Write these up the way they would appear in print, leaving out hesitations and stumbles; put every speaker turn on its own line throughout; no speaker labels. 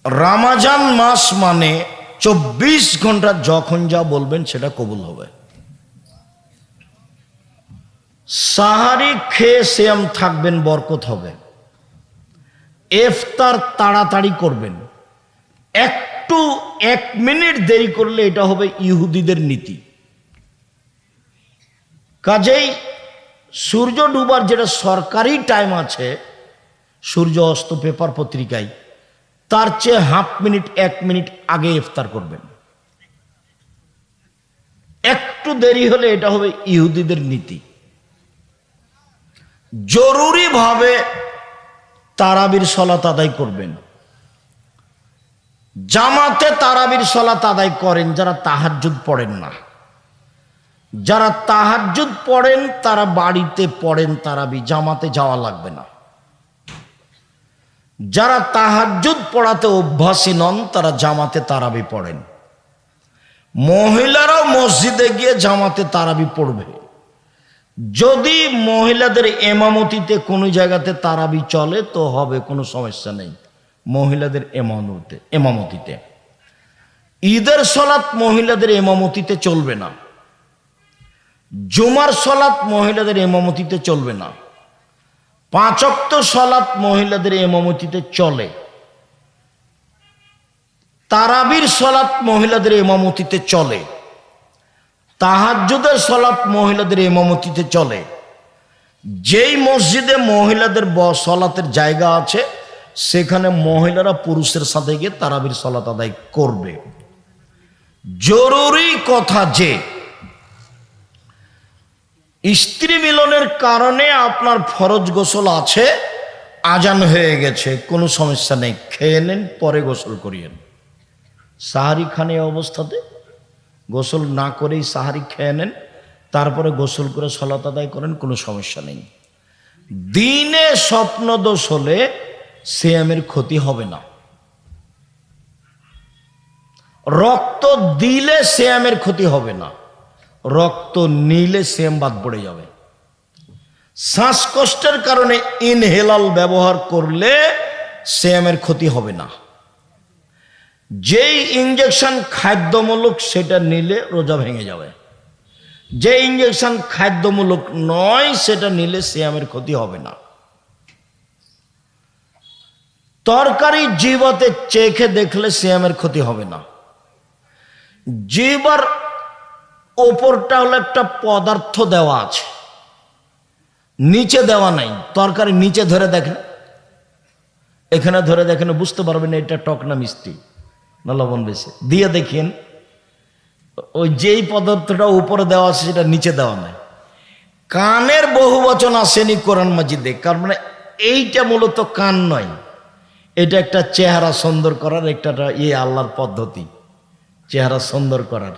রমজান মাস মানে 24 ঘন্টা যখন যা বলবেন সেটা কবুল হবে। সাহারি খেয়ে সিয়াম থাকবেন, বরকত হবে। ইফতার তাড়াতাড়ি করবেন, একটু 1 মিনিট দেরি করলে এটা হবে ইহুদিদের নীতি। কাজেই সূর্য ডুবার যেটা সরকারি টাইম আছে, সূর্য অস্ত পেপার পত্রিকায়, তার চেয়ে 1/2 মিনিট 1 মিনিট আগে ইফতার করবেন। একটু দেরি হলে এটা হবে ইহুদিদের নীতি। জরুরিভাবে তারাবির সালাত আদায় করবেন। জামাতে তারাবির সালাত আদায় করেন যারা তাহাজ্জুদ পড়েন না। যারা তাহাজ্জুদ পড়েন তারা বাড়িতে পড়েন তারাবি, জামাতে যাওয়া লাগবে না। যারা তাহাজ্জুদ পড়াতে অভ্যাসী নন তারা জামাতে তারাবি পড়েন। মহিলারাও মসজিদে গিয়ে জামাতে তারাবি পড়বে। যদি মহিলাদের এমামতিতে কোনো জায়গাতে তারাবি চলে তো হবে, কোনো সমস্যা নেই। মহিলাদের এমামতিতে ঈদের সালাত মহিলাদের এমামতিতে চলবে না। জুমার সালাত মহিলাদের এমামতিতে চলবে না। 5 ওয়াক্ত সালাত মহিলাদের এমামতিতে চলে। তারাবির সালাত মহিলাদের এমামতিতে চলে। তাহাজ্জুদের সালাত মহিলাদের ইমামতিতে চলে। যেই মসজিদে মহিলাদের সালাতের জায়গা আছে সেখানে মহিলারা পুরুষের সাথে গিয়ে তারাবির সালাত আদায় করবে। জরুরি কথা যে স্ত্রী মিলনের কারণে আপনার ফরজ গোসল আছে, আজান হয়ে গেছে, কোনো সমস্যা নেই, খেয়ে নেন, পরে গোসল করিয়েন। সাহারি খান এই অবস্থাতে গোসল না করেই সাহারি খেয়ে নেন, তারপরে গোসল করে সালাত আদায় করেন, কোনো সমস্যা নেই। দিনে স্বপ্নদোষ হলে সিয়ামের ক্ষতি হবে না। রক্ত দিলে সিয়ামের ক্ষতি হবে না, রক্ত নিলে সিয়াম বাদ পড়ে যাবে। শ্বাসকষ্টের কারণে ইনহেলাল ব্যবহার করলে সিয়ামের ক্ষতি হবে না। যেই ইঞ্জেকশন খাদ্যমূলক সেটা নিলে রোজা ভেঙে যাবে। যে ইঞ্জেকশন খাদ্যমূলক নয় সেটা নিলে সিয়ামের ক্ষতি হবে না। তরকারি জিহ্বাতে চেখে দেখলে সিয়ামের ক্ষতি হবে না। জিহ্বার ওপরটা হলো একটা পদার্থ দেওয়া আছে, নিচে দেওয়া নাই। তরকারি নিচে ধরে দেখেন, এখানে ধরে দেখেন, বুঝতে পারবেন এটা টক না মিষ্টি না লবণ বেশি। দিয়ে দেখেন ওই যেই পদার্থটা উপরে দেওয়া আছে সেটা নিচে দেওয়া নাই। কানের বহু বচন আসেনি কোরআন মাজিদে, কারণ মানে এইটা মূলত কান নয়, এটা একটা চেহারা সুন্দর করার একটা আল্লাহর পদ্ধতি, চেহারা সুন্দর করার।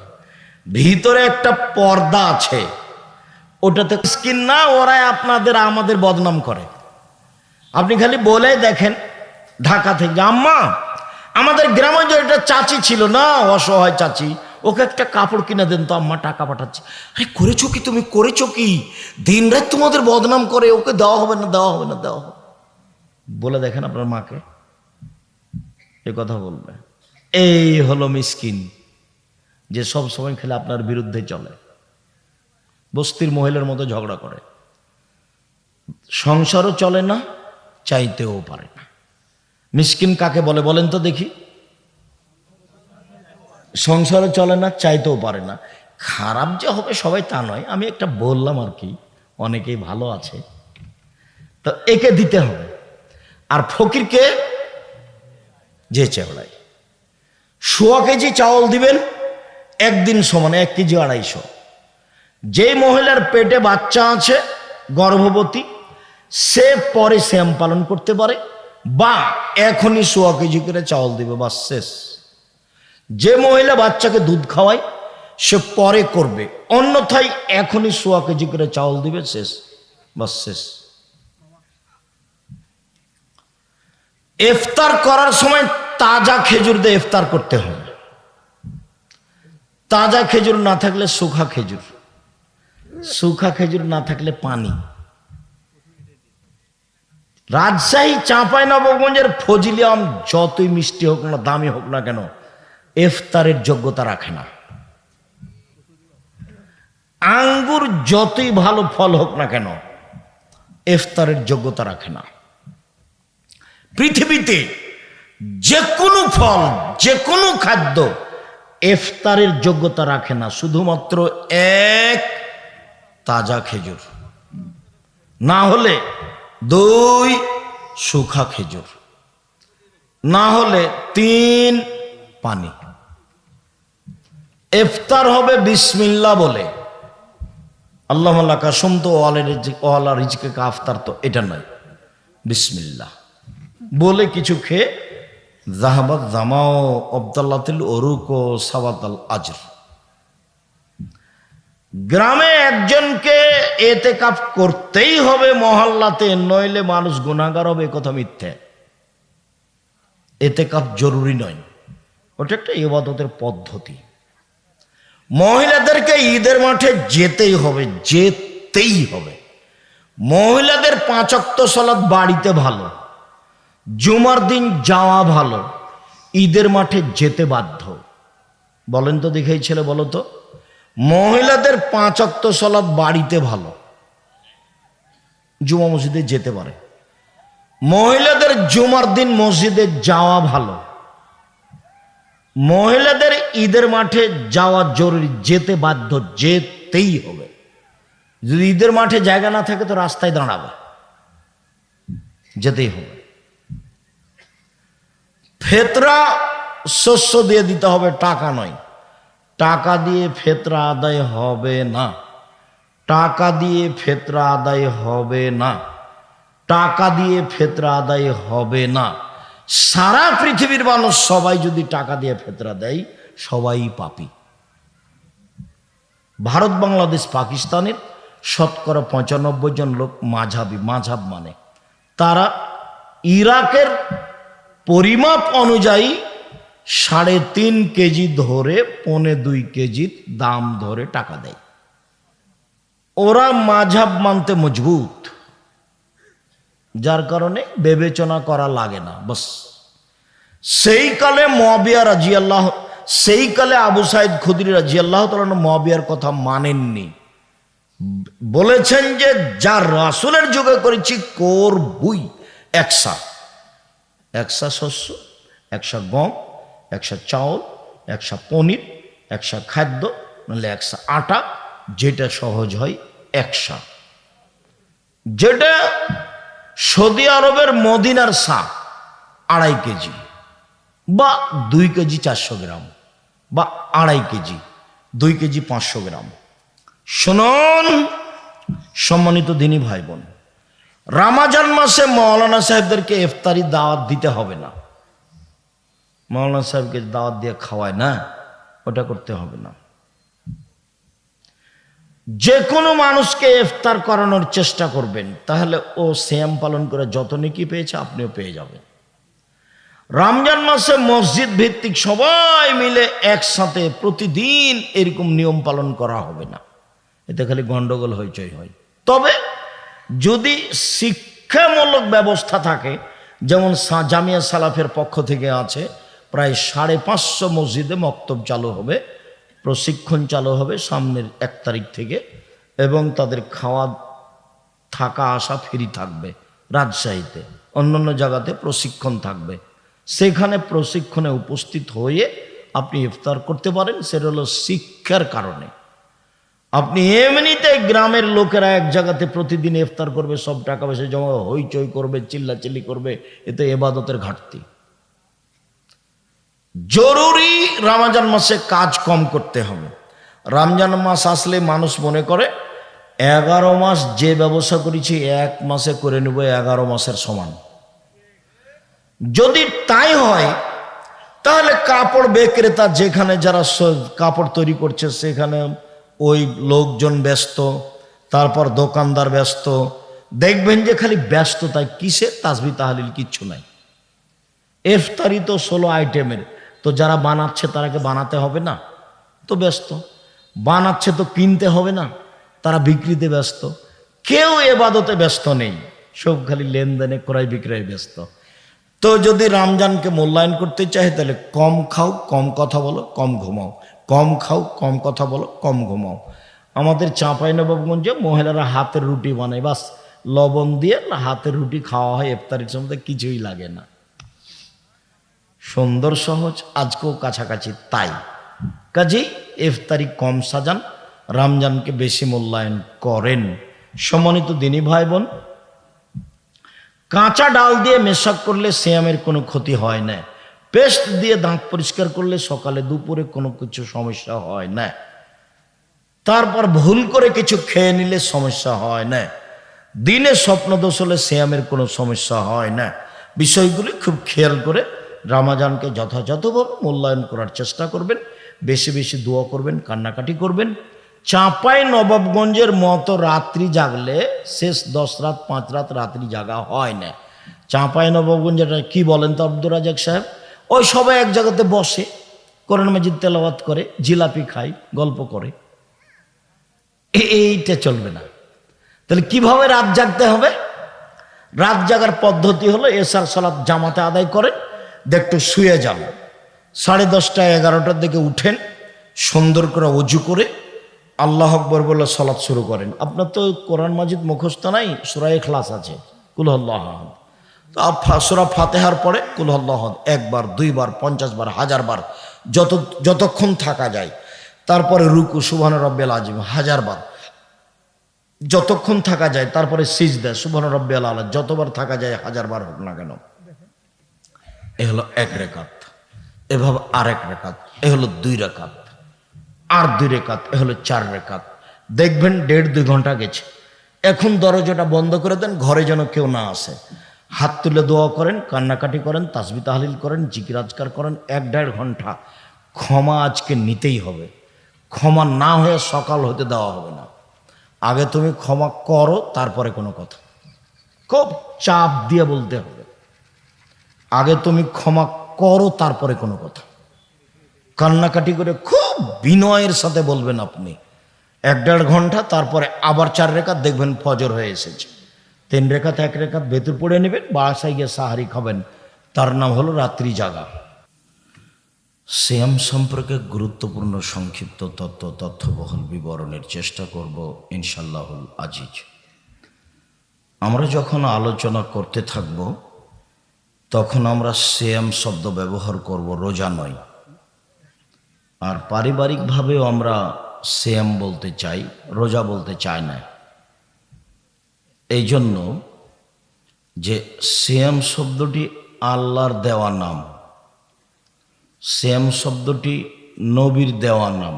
ভিতরে একটা পর্দা আছে, ওটাতে স্কিন না, ওরাই আপনাদের আমাদের বদনাম করে। আপনি খালি বলে দেখেন ঢাকা থেকে, আম্মা আমাদের গ্রামে যে একটা চাচি ছিল না, অসহায় চাচি, ওকে একটা কাপড় কিনে দেন তো, আম্মা টাকা পাঠাচ্ছে। আরে করেছো কি তুমি, করেছো কি? দিন রাত তোমাদের বদনাম করে, ওকে দেওয়া হবে না, দেওয়া হবে না, দেওয়া হবে। বলে দেখেন আপনার মাকে, এ কথা বলবে। এই হলো মিসকিন, যে সব সময় খেলে আপনার বিরুদ্ধে চলে, বস্তির মহিলার মতো ঝগড়া করে, সংসারও চলে না, চাইতেও পারে না। মিসকিন কাকে বলে বলেন তো দেখি? সংসারও চলে না, চাইতেও পারে না। খারাপ যে হবে সবাই তা নয়, আমি একটা বললাম আর কি, অনেকেই ভালো আছে, তো একে দিতে হবে। আর ফকিরকে যে চেওড়ায় 100 কেজি চাউল দিবেন, একদিন সমানে 1 কেজি 250। যে মহিলার পেটে বাচ্চা আছে, গর্ভবতী, সে পরে সিয়াম পালন করতে পারে, বা এখনই 100 কেজি করে চাউল দিবে, বাস শেষ। যে মহিলা বাচ্চাকে দুধ খাওয়ায় সে পরে করবে, অন্যথায় এখনই 100 কেজি করে চাউল দিবে, শেষ, বাস শেষ। ইফতার করার সময় তাজা খেজুর দিয়ে ইফতার করতে হবে। তাজা খেজুর না থাকলে শুখা খেজুর, শুখা খেজুর না থাকলে পানি। রাজশাহী চাঁপাইনবাবগঞ্জের ফজলি আম যতই মিষ্টি হোক না, দামি হোক না কেন, ইফতারের যোগ্যতা রাখে না। আঙ্গুর যতই ভালো ফল হোক না কেন, ইফতারের যোগ্যতা রাখে না। পৃথিবীতে যে কোনো ফল, যে কোনো খাদ্য ইফতারের যোগ্যতা রাখে না, শুধুমাত্র এক তাজা খেজুর, না হলে 2 শুখা খেজুর, না হলে 3 পানি। ইফতার হবে বিসমিল্লাহ বলে, আল্লাহ কাসম তো ওয়ালা রিজকে কা আফতার, তো এটা নয়, বিসমিল্লাহ বলে কিছু খেয়ে জাহাবাত জামাও আব্দাল্লাতিল ওরুক ও সাওয়াতাল আজর। গ্রামে একজনকে এতেকাফ করতেই হবে মহল্লাতে, নইলে মানুষ গুনাহগার হবে, কথা মিথ্যে। এতেকাফ জরুরি নয়, ওটা একটা ইবাদতের পদ্ধতি। মহিলাদেরকে ঈদের মাঠে যেতেই হবে, যেতেই হবে। মহিলাদের 5 ওয়াক্ত সালাত বাড়িতে ভালো, জুমার দিন যাওয়া ভালো, ঈদের মাঠে যেতে বাধ্য। বলেন তো দেখে এই ছেলে, বলো তো, মহিলাদের 5 ওয়াক্ত সালাত বাড়িতে ভালো, জুমা মসজিদে যেতে পারে। মহিলাদের জুমার দিন মসজিদে যাওয়া ভালো, মহিলাদের ঈদের মাঠে যাওয়া জরুরি, যেতে বাধ্য, যেতেই হবে। যদি ঈদের মাঠে জায়গা না থাকে তো রাস্তায় দাঁড়াবে, যেতেই হবে। ফেতরা শস্য দিয়ে দিতে হবে, টাকা নয়। টাকা দিয়ে ফেতরা আদায় হবে না, টাকা দিয়ে ফেতরা আদায় হবে না, টাকা দিয়ে ফেতরা আদায় হবে না। সারা পৃথিবীর মানুষ সবাই যদি টাকা দিয়ে ফেতরা দেয়, সবাই পাপী। ভারত, বাংলাদেশ, পাকিস্তানের শতকরা 95 জন লোক মাঝাবি, মাঝাব মানে তারা ইরাকের পরিমাপ অনুযায়ী 3.5 কেজি ধরে 1.25 কেজি দাম ধরে টাকা দেয়। ওরা মাঝাব মানতে মজবুত, যার কারণে বিবেচনা করা লাগে না। বাস সেই কালে মুয়াবিয়া রাদিয়াল্লাহু, সেই কালে আবু সাইদ খুদরি রাদিয়াল্লাহু তাআলা মুয়াবিয়ার কথা মানেননি, বলেছেন যে যা রাসূলের যুগে করেছি করবই। 100 শস্য, 100 গম, 100 চাউল, 100 পনির, 100 খাদ্য, নাহলে 100 আটা, যেটা সহজ হয় 100। যেটা সৌদি আরবের মদিনার সা 2.5 কেজি বা 2 কেজি 400 গ্রাম, বা 2.5 কেজি 2 কেজি 500 গ্রাম। শুনুন সম্মানিত দিনী ভাই বোন, রমজান মাসে মাওলানা সাহেবদেরকে ইফতারি দাওয়াত দিতে হবে না। মাওলানা সাহেবকে দাওয়াত দিয়ে খাওয়ায় না, ওটা করতে হবে না। যে কোনো মানুষকে ইফতার করানোর চেষ্টা করবেন, তাহলে ও সিয়াম পালন করে যত নেকি পেয়েছে আপনিও পেয়ে যাবেন। রমজান মাসে মসজিদ ভিত্তিক সবাই মিলে একসাথে প্রতিদিন এরকম নিয়ম পালন করা হবে না, এতে খালি গন্ডগোল হইচই হয়। তবে যদি শিক্ষামূলক ব্যবস্থা থাকে, যেমন জামিয়া সালাফের পক্ষ থেকে আছে, প্রায় 550 মসজিদে মক্তব চালু হবে, প্রশিক্ষণ চালু হবে সামনের 1 তারিখ থেকে, এবং তাদের খাওয়া থাকা আসা ফ্রি থাকবে। রাজশাহীতে, অন্যান্য জায়গাতে প্রশিক্ষণ থাকবে, সেখানে প্রশিক্ষণে উপস্থিত হয়ে আপনি ইফতার করতে পারেন। সেটা হলো শিক্ষার কারণে। আপনি এমনিতে গ্রামের লোকেরা এক জায়গাতে প্রতিদিন ইফতার করবে, সব টাকা পয়সা জমা হইচই করবে, চিল্লাচিল্লি করবে, এতে ইবাদতের ঘাটতি। জরুরি রমজান মাসে কাজ কম করতে হবে। রমজান মাস আসলে মানুষ মনে করে 11 মাস যে ব্যবসা করেছি 1 মাসে করে নেব 11 মাসের সমান। যদি তাই হয় তাহলে কাপড় বিক্রেতা যেখানে যারা কাপড় তৈরি করছে সেখানে ওই লোকজন ব্যস্ত, তারপর দোকানদার ব্যস্ত, দেখবেন যে খালি ব্যস্ততায়। কিসে? তাসবিহ তাহলিল কিচ্ছু নাই। ইফতারি তো 16 আইটেমের, তো যারা বানাচ্ছে তারাকে বানাতে হবে না, তো ব্যস্ত। বানাচ্ছে তো কিনতে হবে না, তারা বিক্রিতে ব্যস্ত। কেউ ইবাদতে ব্যস্ত নেই। সব খালি লেনদেনে ক্রয় বিক্রয় ব্যস্ত। তো যদি রমজানকে মূল্যায়ন করতে চাই তাহলে কম খাও, কম কথা বলো, কম ঘুমাও, কম খাও, কম কথা বলো, কম ঘুমাও। আমাদের চাঁপাইনবাবগঞ্জে মহিলারা হাতের রুটি বানায়, বাস লবণ দিয়ে হাতের রুটি খাওয়া হয় ইফতারির সময়, কিছুই লাগে না। সুন্দর সহজ, আজকেও কাছাকাছি তাই। কাজেই ইফতারি কম সাজান, রমজানকে বেশি মূল্যায়ন করেন। সম্মানিত দিনী ভাই বোন, কাঁচা ডাল দিয়ে মেশাক করলে সিয়ামের কোনো ক্ষতি হয় না। পেস্ট দিয়ে দাঁত পরিষ্কার করলে সকালে দুপুরে কোনো কিছু সমস্যা হয় না। তারপর ভুল করে কিছু খেয়ে নিলে সমস্যা হয় না। দিনে স্বপ্নদোষ হলে সিয়ামের কোনো সমস্যা হয় না। বিষয়গুলি খুব খেয়াল করে রমজানকে যথাযথভাবে মূল্যায়ন করার চেষ্টা করবেন। বেশি বেশি দোয়া করবেন, কান্নাকাটি করবেন। চাঁপাইনবাবগঞ্জের মতো রাত্রি জাগলে শেষ 10 রাত 5 রাত রাত্রি জাগা হয় না। চাঁপাইনবাবগঞ্জেটা কি বলেন তো আব্দুর রাজাক সাহেব? ওই সবাই এক জায়গাতে বসে কোরআন মাজিদ তেলাওয়াত করে, জিলাপি খায়, গল্প করে, এইটা চলবে না। তাহলে কিভাবে রাত জাগতে হবে? রাত জাগার পদ্ধতি হলো এশার সালাত জামাতে আদায় করেন, একটু শুয়ে যান, 10:30 11টার দিকে উঠেন, সুন্দর করে অজু করে আল্লাহ আকবর বলে সালাত শুরু করেন। আপনার তো কোরআন মাজিদ মুখস্থ নাই, সূরা ইখলাস আছে, কুল আল্লাহ আহাদ। তো সূরা ফাতিহার পরে কুল আল্লাহ আহাদ 1 বার 2 বার 50 বার 1000 বার যতক্ষণ থাকা যায়। তারপরে রুকু সুবহান রাব্বিয়াল আযীম 1000 বার যতক্ষণ থাকা যায়। তারপরে সিজদা সুবহান রাব্বিয়াল আলা যতবার থাকা যায় 1000 বার হোক না কেন। এ হলো 1 রাকাত। এভাবে আরেক রাকাত, এ হলো 2 রাকাত, আর 2 রাকাত, এ হলো 4 রাকাত। দেখবেন 1.5-2 ঘন্টা গেছে। এখন দরজাটা বন্ধ করে দেন, ঘরে যেন কেউ না আসে। হাত তুলে দোয়া করেন, কান্নাকাটি করেন, তাসবিহ তাহলিল করেন, জিকির আজকার করেন। 1-1.5 ঘন্টা ক্ষমা আজকে নিতেই হবে। ক্ষমা না হয়ে সকাল হতে দেওয়া হবে না। আগে তুমি ক্ষমা করো, তারপরে কোনো কথা। খুব চাপ দিয়ে বলতে হবে, আগে তুমি ক্ষমা করো, তারপরে কোনো কথা। কান্নাকাটি করে খুব বিনয়ের সাথে বলবেন আপনি। 1-1.5 ঘন্টা, তারপরে আবার 4 রাকাত, দেখবেন ফজর হয়ে এসেছে। 3 রাকাত 1 রাকাত ভেতর পড়ে নেবেন, বাসায় গিয়ে সাহারি খাবেন। তার নাম হলো রাত্রি জাগা। সিয়াম সম্পর্কে গুরুত্বপূর্ণ সংক্ষিপ্ত তথ্যবহুল বিবরণের চেষ্টা করব ইনশাআল্লাহুল আজিজ। আমরা যখন আলোচনা করতে থাকব তখন আমরা সিয়াম শব্দ ব্যবহার করব, রোজা নয়। আর পারিবারিকভাবেও আমরা সিয়াম বলতে চাই, রোজা বলতে চাই না। এই জন্য যে সিয়াম শব্দটি আল্লাহর দেওয়া নাম, সিয়াম শব্দটি নবীর দেওয়া নাম,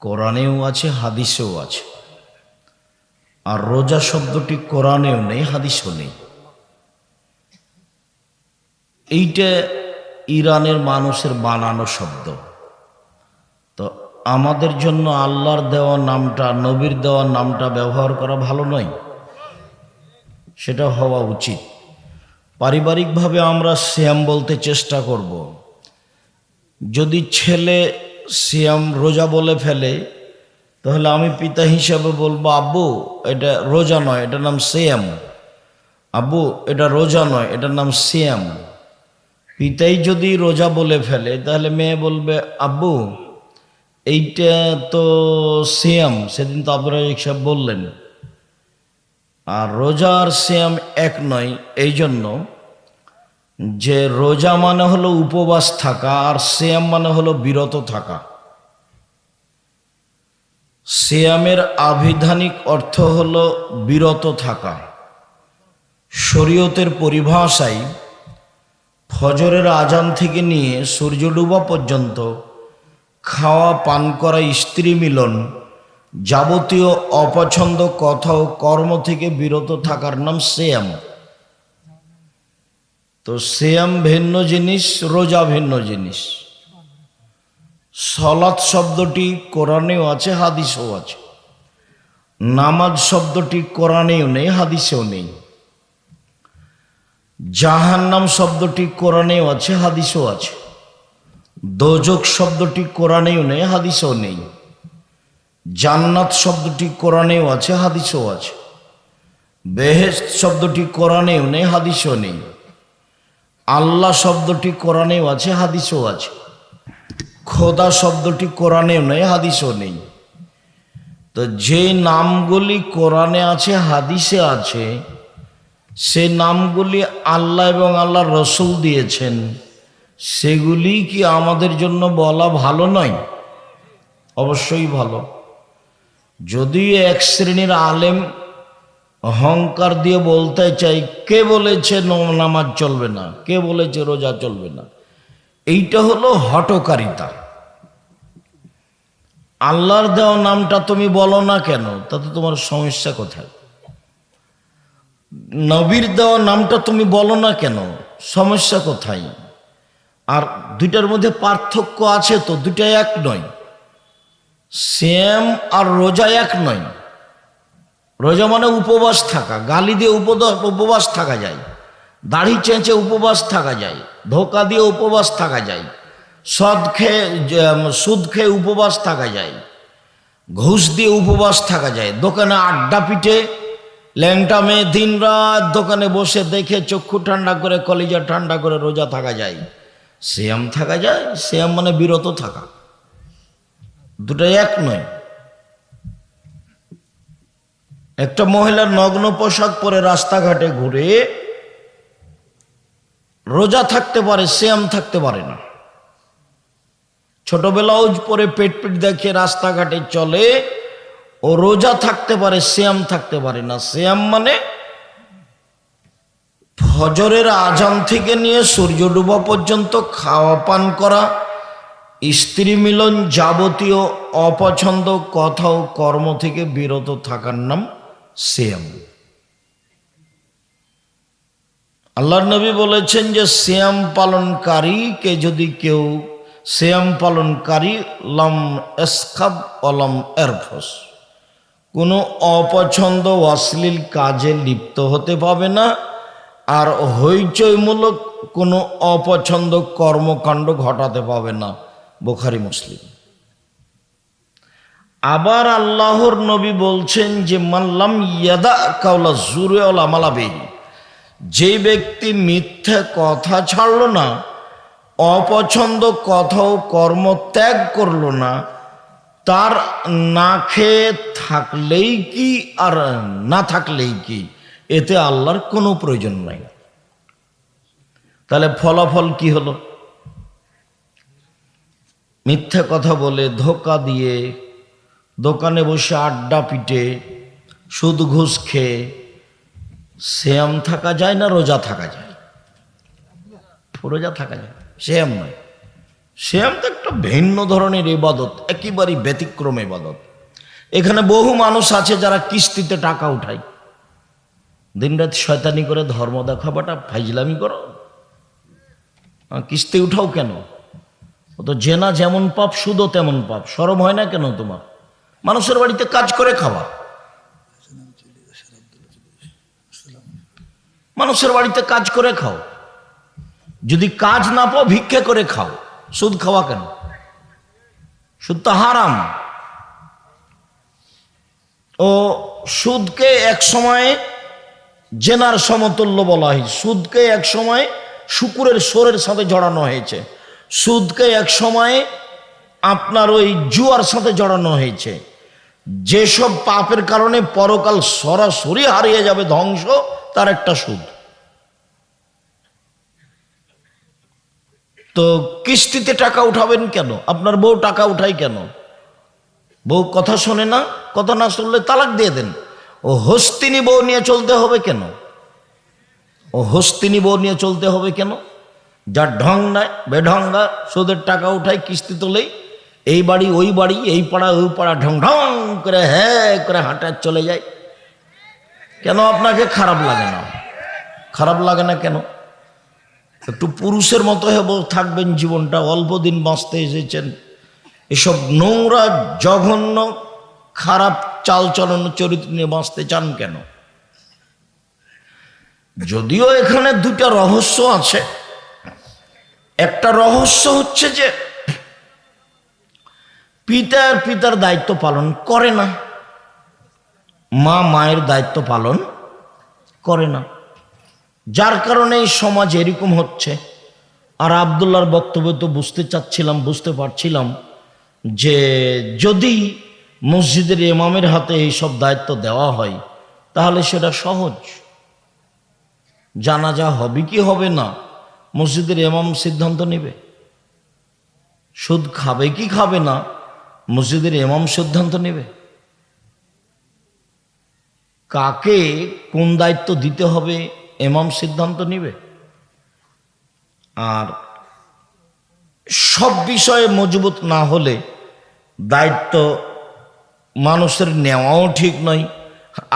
কোরআনেও আছে, হাদিসেও আছে। আর রোজা শব্দটি কোরআনেও নেই, হাদিসেও নেই। এইটা ইরানের মানুষের বানানো শব্দ। তো আমাদের জন্য আল্লাহর দেওয়া নামটা, নবীর দেওয়া নামটা ব্যবহার করা ভালো নয়, সেটা হওয়া উচিত। পারিবারিকভাবে আমরা সিয়াম বলতে চেষ্টা করব। যদি ছেলে সিয়াম রোজা বলে ফেলে তাহলে আমি পিতা হিসাবে বলবো, আব্বু এটা রোজা নয়, এটার নাম সিয়াম। আব্বু এটা রোজা নয়, এটার নাম সিয়াম। পিতাই যদি রোজা বলে ফেলে তাহলে মেয়ে বলবে, আব্বু এইটা তো সিয়াম, সেদিন তো আব্দুর রাজ্জাক সাহেব বললেন। আর রোজা আর সিয়াম এক নয়। এই জন্য যে রোজা মানে হলো উপবাস থাকা, আর সিয়াম মানে হলো বিরত থাকা। সিয়ামের আবিধানিক অর্থ হলো বিরত থাকা। শরীয়তের পরিভাষায় ফজরের আজান থেকে নিয়ে সূর্য ডুবা পর্যন্ত খাওয়া, পান করা, স্ত্রী মিলন, যাবতীয় অপছন্দ কথা ও কর্ম থেকে বিরত থাকার নাম সিয়াম। তো সিয়াম ভিন্ন জিনিস, রোজা ভিন্ন জিনিস। সালাত শব্দটি কোরআনেও আছে, হাদিসেও আছে। নামাজ শব্দটি কোরআনেও নেই, হাদিসেও নেই। জাহান্নাম শব্দটি কোরআনেও আছে, হাদিসেও আছে। দোজখ শব্দটি কোরআনেও নেই, হাদিসেও নেই। জান্নাত শব্দটি কোরআনেও আছে, হাদিসেও আছে। বেহেশত শব্দটি কোরআনেও নেই, হাদিসেও নেই। আল্লাহ শব্দটি কোরআনেও আছে, হাদিসেও আছে। খোদা শব্দটি কোরআনেও নেই, হাদিসেও নেই। তো যে নামগুলি কোরআনে আছে, হাদিসে আছে, সে নামগুলি আল্লাহ এবং আল্লাহর রসুল দিয়েছেন, সেগুলি কি আমাদের জন্য বলা ভালো নয়? অবশ্যই ভালো। যদি এক শ্রেণীর আলেম অহংকার দিয়ে বলতে চাই, কে বলেছে নামাজ চলবে না, কে বলেছে রোজা চলবে না, এইটা হলো হঠকারিতা। আল্লাহর দেওয়া নামটা তুমি বলো না কেন, তাতে তোমার সমস্যা কোথায়? নবীর দেওয়া নামটা তুমি বলো না কেন, সমস্যা কোথায়? আর দুইটার মধ্যে পার্থক্য আছে তো, দুইটা এক নয়। সিয়াম আর রোজা এক নয়। রোজা মানে উপবাস থাকা, গালি দিয়ে উপবাস থাকা যায়, দাড়ি চেঁচে উপবাস থাকা যায়, ধোকা দিয়ে উপবাস থাকা যায়, সুদ খেয়ে উপবাস থাকা যায়, ঘুষ দিয়ে উপবাস থাকা যায়, দোকানে আড্ডা পিটে ল্যাংটা মেয়ে দিন রাত দোকানে বসে দেখে চক্ষু ঠান্ডা করে কলিজা ঠান্ডা করে রোজা থাকা যায়, সিয়াম থাকা যায়। সিয়াম মানে বিরত থাকা, দুটো এক নয়। একটা মহিলার নগ্ন পোশাক পরে রাস্তাঘাটে ঘুরে রোজা থাকতে পারে, সিয়াম থাকতে পারে না। ছোট ব্লাউজ পরে পেট দেখে রাস্তাঘাটে চলে, ও রোজা থাকতে পারে, সিয়াম থাকতে পারে না। সিয়াম মানে ফজরের আজান থেকে নিয়ে সূর্য ডুবা পর্যন্ত খাওয়া পান করা, স্ত্রী মিলন, যাবতীয় অপছন্দ কথা ও কর্ম থেকে বিরত থাকার নাম সিয়াম। আল্লাহর নবী বলেছেন যে সিয়াম পালনকারীকে যদি কেউ সিয়াম পালনকারী লাম এসখাব অলম এরফস, কোনো অপছন্দ অশ্লীল কাজে লিপ্ত হতে পাবে না, আর হইচইমূলক কোনো অপছন্দ কর্মকাণ্ড ঘটাতে পাবে না। বুখারী মুসলিম। আবার আল্লাহর নবী বলছেন যে মাল্লাম ইয়াদা কাউলা জুরে ওয়াল আমালা বিহি, যে ব্যক্তি মিথ্যা কথা ছাড়লো না, অপছন্দ কথা ও কর্ম ত্যাগ করলো না, তার না খেয়ে থাকলেই কি আর না থাকলেই কি, এতে আল্লাহর কোনো প্রয়োজন নাই। তাহলে ফলাফল কি হলো? মিথ্যা কথা বলে, ধোকা দিয়ে, দোকানে বসে আড্ডা পিটে, সুদ ঘুষ খেয়ে সিয়াম থাকা যায় না রোজা থাকা যায়? রোজা থাকা যায়, সিয়াম নয়। সিয়াম তো একটা ভিন্ন ধরনের ইবাদত, একেবারেই ব্যতিক্রম ইবাদত। এখানে বহু মানুষ আছে যারা কিস্তিতে টাকা উঠায়, দিনরাত শয়তানি করে ধর্ম দেখাবাটা ফাইজলামি করো, কিস্তি উঠাও কেন? ও তো জেনা যেমন পাপ, সুদও তেমন পাপ। শরম হয় না কেন তোমার? মানুষের বাড়িতে কাজ করে খাওয়া, মানুষের বাড়িতে কাজ করে খাও, যদি কাজ না পাও ভিক্ষা করে খাও। সুদ খাওয়া কেন? সুদ তো হারাম। ও সুদকে এক সময় জেনার সমতুল্য বলা হয়, সুদকে এক সময় শুকুরের সোরের সাথে জড়ানো হয়েছে, সুদকে এক সময় আপনার ওই জুয়ার সাথে জড়ানো হয়েছে। যেসব পাপের কারণে পরকাল সরাসরি হারিয়ে যাবে, ধ্বংস, তার একটা সুদ। তো কিস্তিতে টাকা উঠাবেন কেন? আপনার বউ টাকা উঠায় কেন? বউ কথা শোনে না, কথা না শুনলে তালাক দিয়ে দেন। ও হস্তিনী বউ নিয়ে চলতে হবে কেন? ও হস্তিনী বউ নিয়ে চলতে হবে কেন? যার ঢং নাই, বেঢঙ্গা, সুদের টাকা উঠায়, কিস্তি তোলেই, এই বাড়ি ওই বাড়ি, এই পাড়া ওই পাড়া, ঢং ঢং করে হ্যাঁ করে হাঁটা চলে যায়। কেন আপনাকে খারাপ লাগে না? খারাপ লাগে না কেন? একটু পুরুষের মতো থাকবেন, জীবনটা অল্প দিন বাঁচতে এসেছেন, এসব নোংরা জঘন্য খারাপ চালচলন চরিত্র নিয়ে বাঁচতে চান কেন? যদিও এখানে দুটা রহস্য আছে। একটা রহস্য হচ্ছে যে পিতার দায়িত্ব পালন করে না, মা মায়ের দায়িত্ব পালন করে না, যার কারণে এই সমাজ এরকম হচ্ছে। আর আব্দুল্লাহর বক্তব্য তো বুঝতে পারছিলাম যে যদি মসজিদের ইমামের হাতে এইসব দায়িত্ব দেওয়া হয় তাহলে সেটা সহজ। জানাজা হবে কি হবে না মসজিদের ইমাম সিদ্ধান্ত নেবে, সুদ খাবে কি খাবে না মসজিদের ইমাম সিদ্ধান্ত নেবে, কাকে কোন দায়িত্ব দিতে হবে ইমাম সিদ্ধান্ত নেবে। আর সব বিষয়ে মজবুত না হলে দায়িত্ব মানুষের নেওয়াও ঠিক নয়।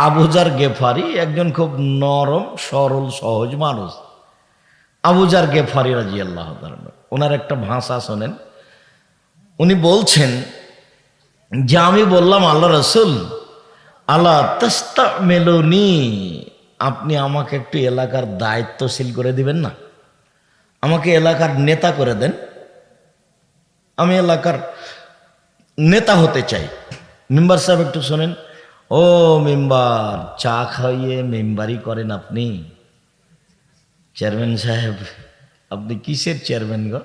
আবু যার গেফারি একজন খুব নরম সরল সহজ মানুষ। আবু যার গেফারি রাদিয়াল্লাহু তাআলা, ওনার একটা ভাষা শোনেন। উনি বলছেন যে আমি বললাম, আল্লাহ রাসূল, আলা তাস্তামিলুনি, আপনি আমাকে একটু এলাকার দায়িত্বশীল করে দিবেন না, আমাকে এলাকার নেতা করে দেন, আমি এলাকার নেতা হতে চাই। মেম্বার সাহেব একটু শোনেন, ও মেম্বার, চা খাইয়ে মেম্বারি করেন আপনি? চেয়ারম্যান সাহেব, আপনি কিসের চেয়ারম্যান গো?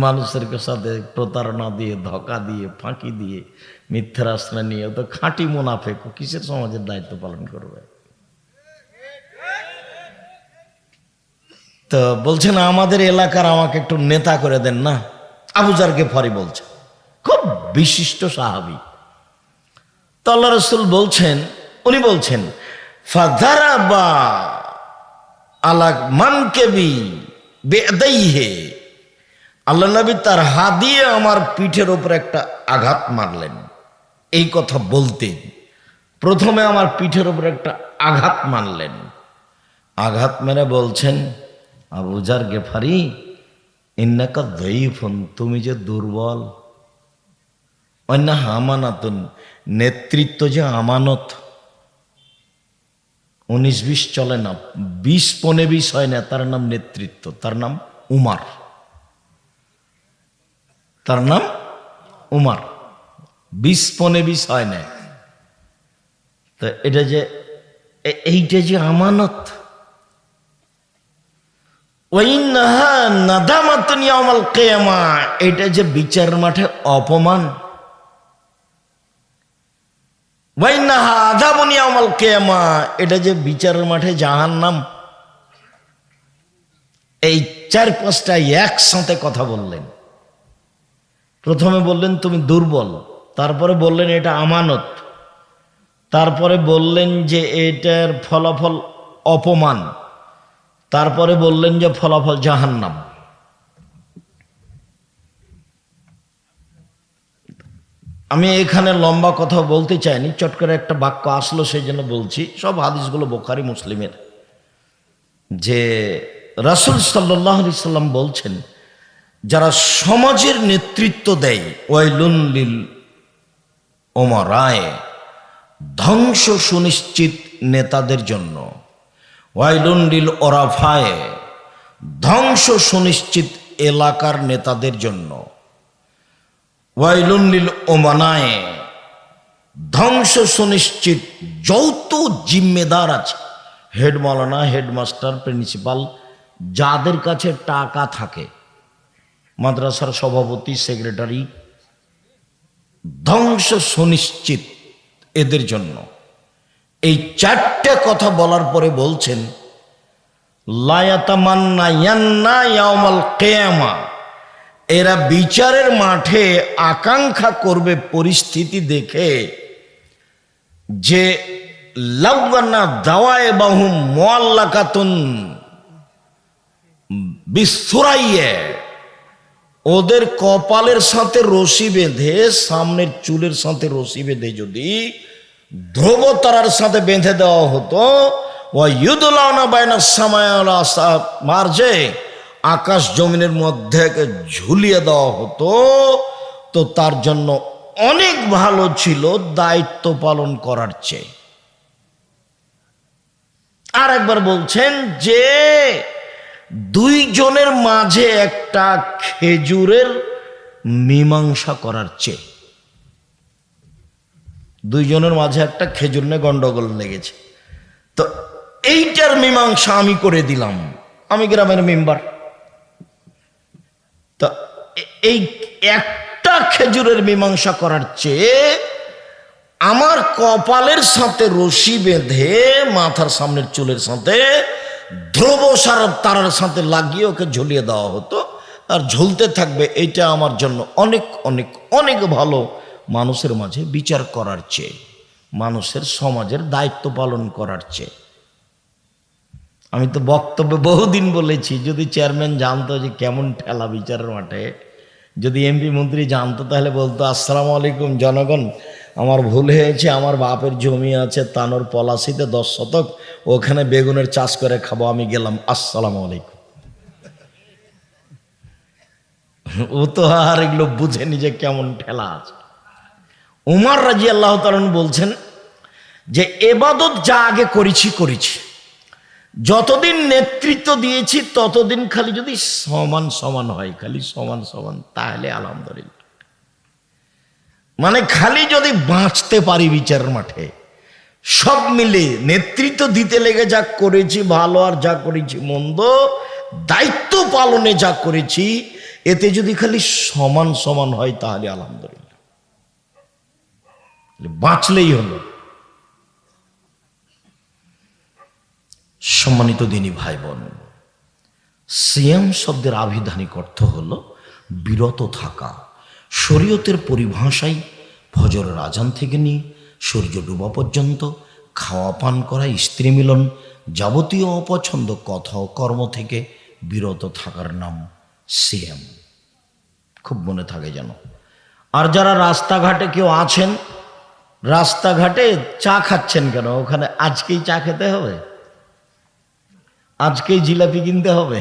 মানুষের সাথে প্রতারণা দিয়ে, ধোঁকা দিয়ে, ফাঁকি দিয়ে, মিথ্যার আশ্রয় নিয়ে তো খাঁটি মুনাফেক, কিসের সমাজের দায়িত্ব পালন করবে? তো বলছেন আমাদের এলাকার আমাকে একটু নেতা করে দেন না। আবু যার গেফারি বলছে, খুব বিশিষ্ট সাহাবী। তো আল্লাহ রাসূল বলছেন, উনি বলছেন ফাযারাবা আলা মানকিবি বিয়াদাইহি, আল্লাহ নবী তার হাত দিয়ে আমার পিঠের উপর একটা আঘাত মারলেন। এই কথা বলতে প্রথমে আমার পিঠের উপর একটা আঘাত মারলেন। আঘাত মেরে বলছেন, আবু যার গেফারি, ইন্নাকা যায়ীফুন, তুমি যে দুর্বল। অন্য আমানাতুন, নেতৃত্ব যে আমানত। 19-20 চলে না, 20-15 হয় না, তার নাম নেতৃত্ব, তার নাম উমার, তার নাম উমার। 20-15 হয় না। তো এটা যে এইটা যে আমানত, ওয়াইন্নাহা নাদামাতুন ইয়াউমাল কিয়ামা, এটা যে বিচারের মাঠে অপমান। ওয়াইন্নাহা আযাবুন ইয়াউমাল কিয়ামা, এটা যে বিচারের মাঠে জাহান্নাম। এই 4-5টা একসাথে কথা বললেন। প্রথমে বললেন তুমি দুর্বল, তারপরে বললেন এটা আমানত, তারপরে বললেন যে এটার ফলাফল অপমান, তারপরে বললেন যে ফলাফল জাহান্নাম। আমি এখানে লম্বা কথা বলতে চাইনি, চট করে একটা বাক্য আসলো সেই জন্য বলছি। সব হাদিসগুলো বুখারী মুসলিমের, যে রাসূল সাল্লাল্লাহু আলাইহি সাল্লাম বলছেন, যারা সমাজের নেতৃত্ব দেয়, ওয়াইলুন লিল উমারায়ে, ধ্বংস সুনিশ্চিত নেতাদের জন্য। ওয়াইলুন লিল ওরাফায়ে, ধ্বংস সুনিশ্চিত এলাকার নেতাদের জন্য। ওয়াইলুন লিল উমানায়ে, ধ্বংস সুনিশ্চিত যৌথ জিম্মেদার আছে, হেড মাওলানা, হেডমাস্টার, প্রিন্সিপাল, যাদের কাছে টাকা থাকে, মাদ্রাসার সভাপতি, সেক্রেটারি, ধ্বংস সুনিশ্চিত এদের জন্য। এই 4টে কথা বলার পরে বলছেন লা ইয়াতামান্নায়ান্না ইয়াউমাল কিয়ামা, এরা বিচারের মাঠে আকাঙ্ক্ষা করবে পরিস্থিতি দেখে যে লাওয়ানা দাওয়াইবাহুম মুআল্লাকাতুন বিসুরাইয়া, ওদের কপালের সাথে রশি বেঁধে, সামনের চুলের সাথে রশি বেঁধে যদি ধ্রুবতারার সাথে বেঁধে দেওয়া হতো, ওয়ায়ুদলাউনা বাইনাস সামাই ওয়াল আরদ, মার্জে আকাশ জমিনের মধ্যে ঝুলিয়ে দেওয়া হতো, তো তার জন্য অনেক ভালো ছিল দায়িত্ব পালন করার চেয়ে। আর একবার বলছেন যে 2 জনের মাঝে একটা খেজুরের মীমাংসা করার চেয়ে। দুইজনের মাঝে একটা খেজুর নিয়ে গন্ডগোল লেগেছে। তো এইটার মীমাংসা আমি করে দিলাম, আমি গ্রামের মেম্বার। তো এই একটা খেজুরের মীমাংসা করার চেয়ে আমার কপালের সাথে রশি বেঁধে মাথার সামনের চুলের সাথে ধ্রুব তারার সাথে লাগিয়ে ওকে ঝুলিয়ে দেওয়া হতো, আর ঝুলতে থাকবে। এইটা আমার জন্য অনেক অনেক অনেক ভালো, মানুষের মাঝে বিচার করার চেয়ে, মানুষের সমাজের দায়িত্ব পালন করার চেয়ে। আমি তো বক্তব্যে বহুদিন বলেছি, যদি চেয়ারম্যান জানতো যে কেমন ঠেলা বিচারের মাঠে, যদি এমপি মন্ত্রী জানতো তাহলে বলতো, আসসালামু আলাইকুম জনগণ, আমার ভুল হয়েছে, আমার বাপের জমি আছে তানোর পলাশিতে 10 শতক, ওখানে বেগুনের চাষ করে খাবো, আমি গেলাম, আসসালামু আলাইকুম। ও তো আর এগুলো বুঝেনি যে কেমন ঠেলা আছে। উমর রাদিয়াল্লাহু তাআলা বলছেন যে এবাদত যা আগে করেছি, যতদিন নেতৃত্ব দিয়েছি ততদিন খালি যদি সমান সমান হয়, খালি সমান সমান, তাহলে আলহামদুলিল্লাহ। মানে খালি যদি বাঁচতে পারি বিচারের মাঠে, সব মিলে নেতৃত্ব দিতে লেগে যা করেছি ভালো, আর যা করেছি মন্দ, দায়িত্ব পালনে যা করেছি, এতে যদি খালি সমান সমান হয় তাহলে আলহামদুলিল্লাহ, বাঁচলেই হলো। সম্মানিত দিনী ভাই বোন, সিয়াম শব্দের আভিধানিক অর্থ হলো বিরত থাকা। শরীয়তের পরিভাষায় ফজরের আজান থেকে নিয়ে সূর্য ডুবা পর্যন্ত খাওয়া পান করা, স্ত্রী মিলন, যাবতীয় অপছন্দ কথা ও কর্ম থেকে বিরত থাকার নাম সিয়াম। খুব মনে থাকে যেন। আর যারা রাস্তাঘাটে কেউ আছেন, রাস্তাঘাটে চা খাচ্ছেন কেন? ওখানে আজকেই চা খেতে হবে, আজকেই জিলাপি কিনতে হবে।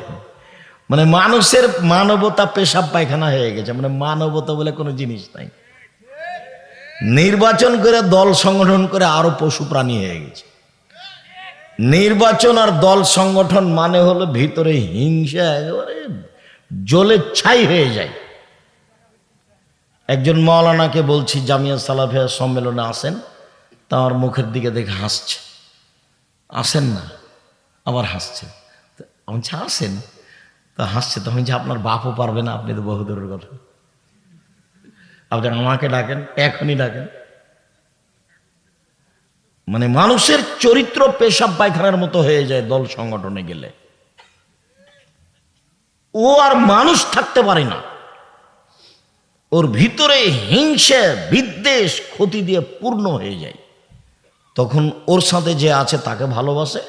মানে মানুষের মানবতা পেশাব পায়খানা হয়ে গেছে, মানে মানবতা বলে কোনো জিনিস নাই। নির্বাচন করে দল সংগঠন করে আরো পশু প্রাণী হয়ে গেছে। নির্বাচন আর দল সংগঠন মানে হলো ভিতরে হিংসা একেবারে জ্বলে ছাই হয়ে যায়। একজন মাওলানাকে বলছি জামিয়া সালাফিয়া সম্মেলনে আসেন, তা আমার মুখের দিকে দেখে হাসছে। আসেন না, আবার হাসছে। আমি আসেন, তা হাসছে। তখন যে আপনার বাপও পারবে না, আপনি তো বহু দূরের কথা, আপনি আমাকে ডাকেন, এখনই ডাকেন। মানে মানুষের চরিত্র পেশাব পায়খানার মতো হয়ে যায় দল সংগঠনে গেলে। ও আর মানুষ থাকতে পারে না, ওর ভিতরে হিংসা বিদ্বেষ ক্ষতি দিয়ে পূর্ণ হয়ে যায়। তখন ওর সাথে যে আছে তাকে ভালোবাসে,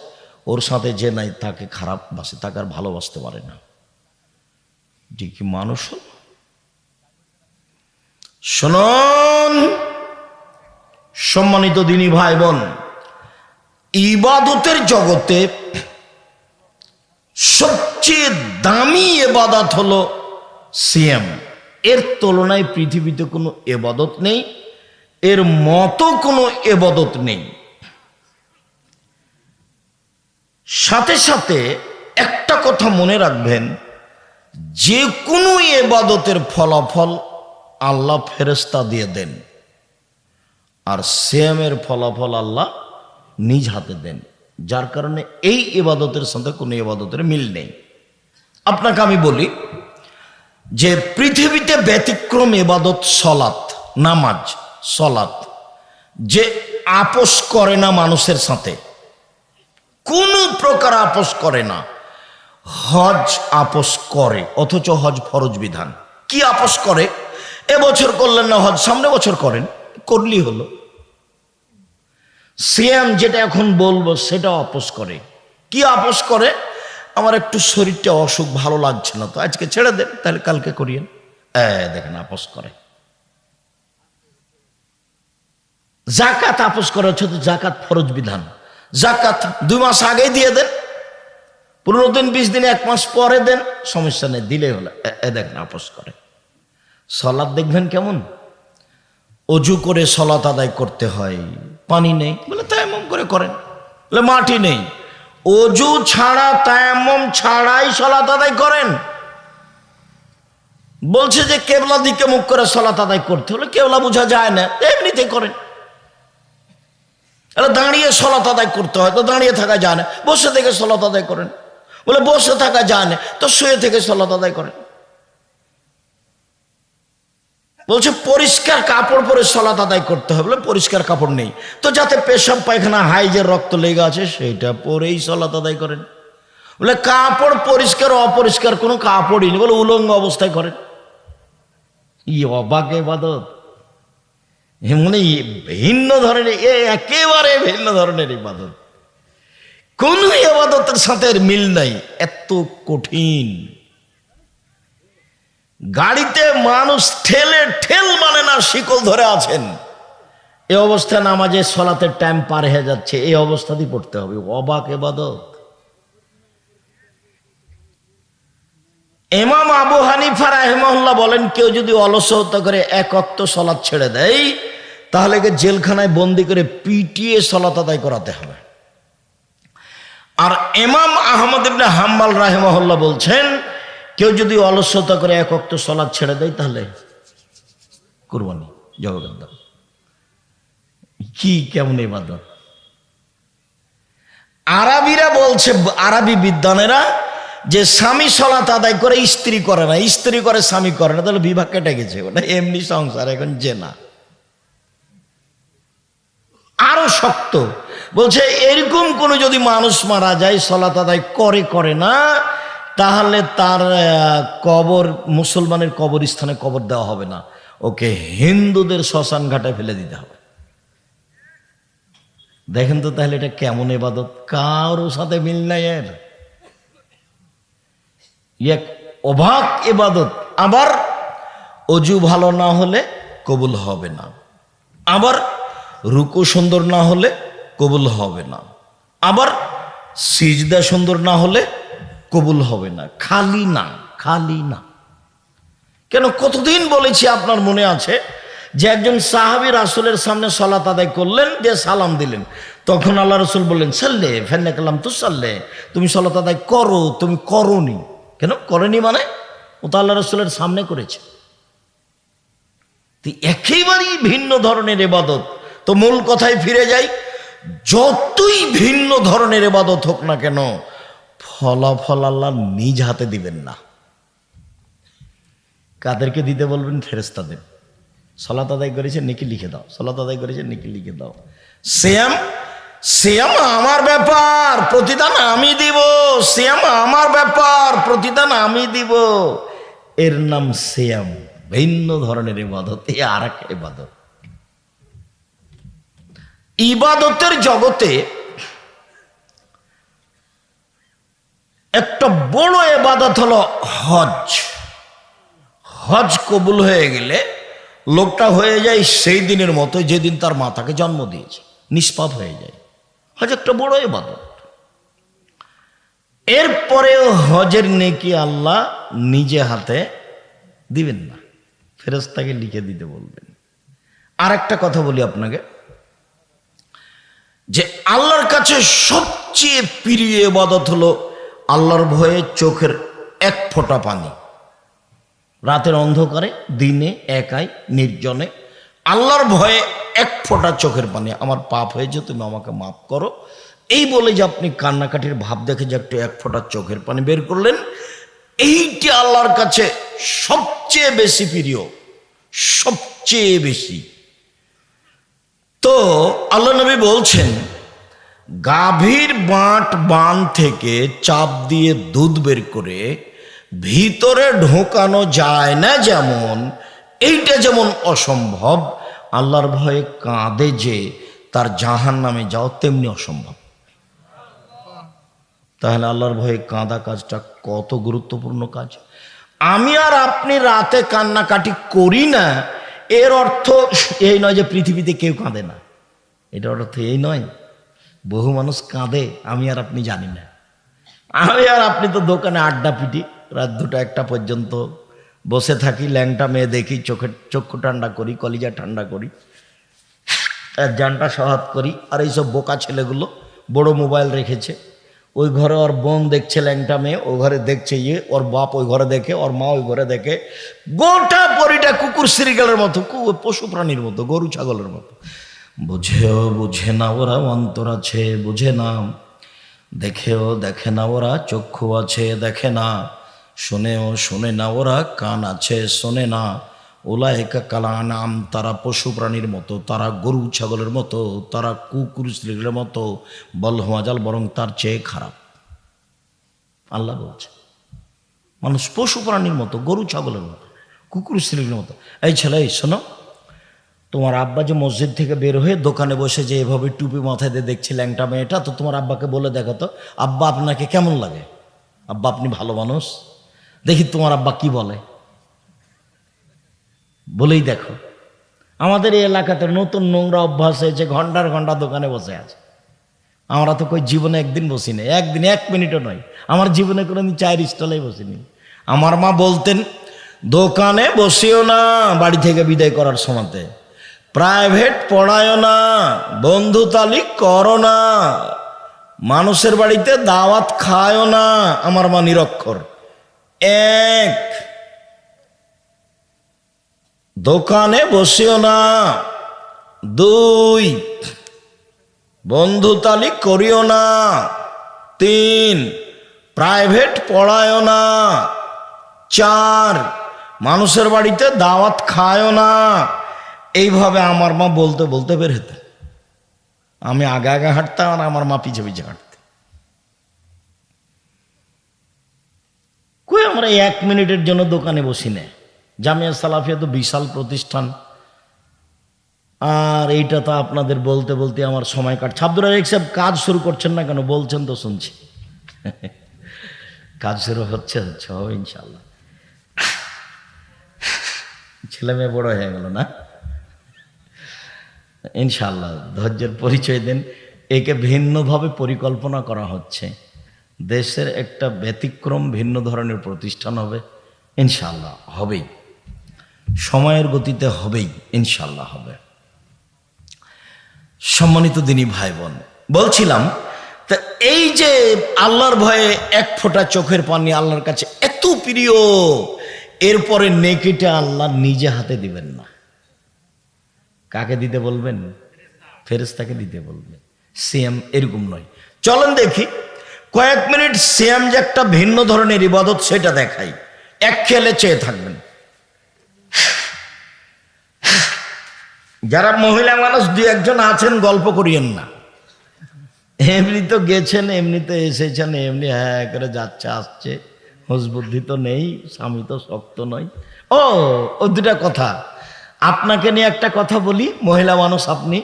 ওর সাথে যে নাই তাকে খারাপ বাসে, তাকে আর ভালোবাসতে পারে না। যে কি মানুষ। শুনুন সম্মানিত দিনী ভাই বোন, ইবাদতের জগতে সবচেয়ে দামি ইবাদত হলো সিয়াম। এর তুলনায় পৃথিবীতে কোনো ইবাদত নেই, এর মতো কোনো ইবাদত নেই। সাথে সাথে একটা কথা মনে রাখবেন, যে কোনো ইবাদতের ফলাফল আল্লাহ ফেরেশতা দিয়ে দেন, আর সিয়ামের ফলাফল আল্লাহ নিজ হাতে দেন। যার কারণে এই ইবাদতের সাথে কোনো ইবাদতের মিল নেই। আপনাকে আমি বলি যে পৃথিবীতে ব্যতিক্রম ইবাদত সলাত, নামাজ, সলাত, যে আপোষ করে না মানুষের সাথে, কোনো প্রকার আপোষ করে না। হজ আপোষ করে, অথচ হজ ফরজ বিধান। কি আপোষ করে? এবছর করলেন না হজ, সামনে বছর করেন, করলেই হলো। সিয়াম যেটা এখন বলবো সেটা আপোষ করে। কি আপোষ করে? আমার একটু শরীরটা অসুখ, ভালো লাগছে না, তো আজকে ছেড়ে দেন, তাহলে কালকে করিয়েন। দেখেন আপোষ করে। জাকাত আপোষ করে, হচ্ছে তো জাকাত ফরজ বিধান। জাকাত 2 মাস আগে দিয়ে দেন, 15 দিন 20 দিন 1 মাস পরে দেন, সমস্যা নেই, দিলেই হলো। দেখেন আপোষ করে। সলাৎ দেখবেন কেমন, অজু করে সলাৎ আদায় করতে হয়, পানি নেই বলে তায়াম্মুম করে করেন, বলে মাটি নেই, অজু ছাড়া তায়াম্মুম ছাড়াই সলাৎ আদায় করেন। বলছে যে কেবলা দিকে মুখ করে সলাৎ আদায় করতে হলে, কেবলা বোঝা যায় না, এমনিতেই করেন। তাহলে দাঁড়িয়ে সলাত আদায় করতে হয়, তো দাঁড়িয়ে থাকা যায় না, বসে থেকে সলাত আদায় করেন। বলে বসে থাকা যায় না, তো শুয়ে থেকে সলাত আদায় করেন। বলছে পরিষ্কার কাপড় পরে সলাত আদায় করতে হবে। বলে পরিষ্কার কাপড় নেই, তো যাতে পেশাব পায়খানা হাইজের রক্ত লেগে আছে সেটা পরেই সলাত আদায় করেন। বলে কাপড় পরিষ্কার অপরিষ্কার কোনো কাপড়ই নেই, বলে উলঙ্গ অবস্থায় করেন। অবাক ইবাদত, মানে ভিন্ন ধরনের, একেবারে ভিন্ন ধরনের ইবাদত, কোন ইবাদতের সাথে মিল নাই, এত কঠিন। গাড়িতে মানুষ ঠেল মানে না, শিকল ধরে আছেন, এই অবস্থায় নামাজে সলাতের টাইম পার হয়ে যাচ্ছে, এই অবস্থাতেই পড়তে হবে। অবাক ইবাদত। ইমাম আবু হানিফা রাহিমাহুল্লাহ বলেন, কেউ যদি অলসতা করে এক ওয়াক্ত সলাত ছেড়ে দেয় তাহলে জেলখানায় বন্দি করে পিটিয়ে সলাত আদায় করাতে হবে। আর ইমাম আহমদ ইবনে হাম্বল রাহিমাহুল্লাহ বলছেন, কেউ যদি অলসতা করে এক ওয়াক্ত সলাত ছেড়ে দেয় তাহলে কুরবানি জবাব দাও। কি কেমন ইবাদত! আরবিরা বলছে, আরবি বিদ্বানেরা, যে স্বামী সলাত আদায় করে স্ত্রী করে না, স্ত্রী করে স্বামী করে না, তাহলে বিভাগ কেটে গেছে, ওটা এমনি সংসার, এখন জেনা। আরো শক্ত বলছে, এরকম কোন যদি মানুষ মারা যায় সলাত আদায় করে না, তাহলে তার কবর মুসলমানের কবরস্থানে কবর দেওয়া হবে না, ওকে হিন্দুদের শ্মশান ঘাটে ফেলে দিতে হবে। দেখেন তো তাহলে এটা কেমন ইবাদত, কারোর সাথে মিল নাই এর, এক অবাক ইবাদত। আবার অজু ভালো না হলে কবুল হবে না, আবার রুকু সুন্দর না হলে কবুল হবে না, আবার সিজদা সুন্দর না হলে কবুল হবে না। খালি না। কেন, কতদিন বলেছি, আপনার মনে আছে যে একজন সাহাবী রাসূলের সামনে সালাত আদায় করলেন, যে সালাম দিলেন, তখন আল্লাহ রাসূল বললেন, সাল্লে ফেন্না কালাম তু সাল্লে, তুমি সালাত আদায় করো, তুমি করোনি কেন? করেনি মানে ও তো আল্লাহ রাসূলের সামনে করেছে। একেবারেই ভিন্ন ধরনের ইবাদত। তো মূল কথায় ফিরে যাই, যতই ভিন্ন ধরনের ইবাদত হোক না কেন, ফলাফল আল্লাহ নিজ হাতে দিবেন না। কাদেরকে দিতে বলবেন? ফেরেশতাদের। সালাত আদায় করেছে নেকি লিখে দাও, সালাত আদায় করেছে নেকি লিখে দাও। সিয়াম আমার ব্যাপার, প্রতিদান আমি দিব। সিয়াম আমার ব্যাপার, প্রতিদান আমি দিব। এর নাম সিয়াম, ভিন্ন ধরনের ইবাদত। এ আর এক ইবাদত। ইবাদতের জগতে একটা বড় ইবাদত হলো হজ। হজ কবুল হয়ে গেলে লোকটা হয়ে যায় সেই দিনের মতো যেদিন তার মাতাকে জন্ম দিয়েছে, নিষ্পাপ হয়ে যায়। হজ একটা বড় ইবাদত। এরপরেও হজের নেকি আল্লাহ নিজে হাতে দিবেন না, ফেরেশতাকে লিখে দিতে বলবেন। আর একটা কথা বলি আপনাকে, যে আল্লাহর কাছে সবচেয়ে প্রিয় ইবাদত হলো আল্লাহর ভয়ে চোখের এক ফোঁটা পানি, রাতের অন্ধকারে, দিনে, একাই, নির্জনে, আল্লাহর ভয়ে এক ফোঁটা চোখের পানি। আমার পাপ হয়েছে, তুমি আমাকে মাফ করো, এই বলে যে আপনি কান্নাকাটির ভাব দেখে যে একটু এক ফোঁটা চোখের পানি বের করলেন, এইটি আল্লাহর কাছে সবচেয়ে বেশি প্রিয়, সবচেয়ে বেশি। তো আল্লাহ নবী বলছেন, গাভীর বান থেকে চাপ দিয়ে দুধ বের করে ভিতরে ঢোকানো যায় না, যেমন এইটা যেমন অসম্ভব, আল্লাহর ভয়ে কাঁদে যে তার জাহান্নামে যাও তেমনি অসম্ভব। তাহলে আল্লাহর ভয়ে কাঁদা কাজটা কত গুরুত্বপূর্ণ কাজ। আমি আর আপনি রাতে কান্নাকাটি করি না, এর অর্থ এই নয় যে পৃথিবীতে কেউ কাঁদে না। এটার অর্থ এই নয়। বহু মানুষ কাঁদে, আমি আর আপনি জানি না। আমি আর আপনি তো দোকানে আড্ডা পিটি, রাত 2টা-1টা পর্যন্ত বসে থাকি, ল্যাংটা মেয়ে দেখি, চক্ষু ঠান্ডা করি, কলিজা ঠান্ডা করি, জানটা সহাত করি। আর এইসব বোকা ছেলেগুলো বড় মোবাইল রেখেছে, ওই ঘরে ওর বোন দেখছে ল্যাংটা মেয়ে, ওই ঘরে দেখছে ইয়ে, ওর বাপ ওই ঘরে দেখে, ওর মা ওই ঘরে দেখে, গোটা পরিটা কুকুর শ্রীগালের মতো, পশু প্রাণীর মতো, গরু ছাগলের মতো বুঝেও বুঝে না ওরা, অন্তর আছে বুঝে না, দেখেও দেখে না ওরা, চক্ষু আছে দেখে না, শুনেও শুনে না ওরা, কান আছে শোনে না। উলাইকা কাল আনআম, তারা পশু প্রাণীর মতো, তারা গরু ছাগলের মতো, তারা কুকুর শ্লীলের মতো, বল হুম আযাল, বরং তার চেয়ে খারাপ। আল্লাহ বলছে মানুষ পশু প্রাণীর মতো, গরু ছাগলের মতো, কুকুর শ্লীলের মতো। এই ছেলে, এই শোনো, তোমার আব্বা যে মসজিদ থেকে বের হয়ে দোকানে বসে যে এভাবে টুপি মাথায় দিয়ে দেখছি ল্যাংটা মেয়েটা, তো তোমার আব্বাকে বলে দেখো তো, আব্বা আপনাকে কেমন লাগে? আব্বা আপনি ভালো মানুষ, দেখি তোমার আব্বা কি বলে, বলেই দেখো। আমাদের এই এলাকাতে নতুন নোংরা অভ্যাস হয়েছে, ঘন্টার ঘন্টা দোকানে বসে আছে। আমরা তো কই জীবনে একদিন বসিনি, একদিন 1 মিনিটও নয়, আমার জীবনে কোনোদিন চায়ের স্টলেই বসিনি। আমার মা বলতেন, দোকানে বসিও না বাড়ি থেকে বিদায় করার সময়তে, প্রাইভেট পড়ায়ও না, বন্ধু তালিক করো না, মানুষের বাড়িতে দাওয়াত খায়ও না। আমার মা নিরক্ষর। 1, দোকানে বসিও না। 2, বন্ধু তালিক করিও না। 3, প্রাইভেট পড়ায়ও না। 4, মানুষের বাড়িতে দাওয়াত খায়ও না। এইভাবে আমার মা বলতে বলতে বের হতেন। আমি আগে আগে হাঁটতাম আর আমার মা পিছে পিছে হাঁটতেন। কই আমরা 1 মিনিটের জন্য দোকানে বসি না। জামিয়া সালাফিয়া তো বিশাল প্রতিষ্ঠান, আর এইটা তো আপনাদের বলতে বলতে আমার সময় কাটছে। আব্দুর রাজ্জাক সাহেব কাজ শুরু করছেন না কেন? বলছেন তো শুনছি। কাজ শুরু হচ্ছে হবে ইনশাল্লাহ। ছেলে মেয়ে বড় হয়ে গেল না, ইনশাল্লাহ ধৈর্যের পরিচয় দেন। একে ভিন্নভাবে পরিকল্পনা করা হচ্ছে, দেশের একটা ব্যতিক্রম ভিন্ন ধরনের প্রতিষ্ঠান হবে ইনশাল্লাহ, হবেই, সময়ের গতিতে হবেই ইনশাল্লাহ হবে। সম্মানিত দিনী ভাই বোন, বলছিলাম তা এই যে আল্লাহর ভয়ে 1 ফোঁটা চোখের পানি আল্লাহর কাছে এত প্রিয়, এরপরে নেকিটা আল্লাহ নিজে হাতে দিবেন না। কাকে দিতে বলবেন? ফেরেশতাকে দিতে বলবেন। সিয়াম এরকম নয়। চলেন দেখি কয়েক মিনিট সিয়াম যে একটা ভিন্ন ধরনের ইবাদত সেটা দেখাই, এক খেয়ালে চেয়ে থাকবেন। যারা মহিলা মানুষ 2-1 জন আছেন গল্প করিয়েন না, এমনি তো গেছেন, এমনি তো এসেছেন, এমনি হ্যাঁ করে যাচ্ছে আসছে, হুঁশ বুদ্ধি তো নেই, স্বামী তো শক্ত নয়। ও 2টা কথা আপনাকে নিয়ে একটা কথা বলি, মহিলা মানুষ আপনি,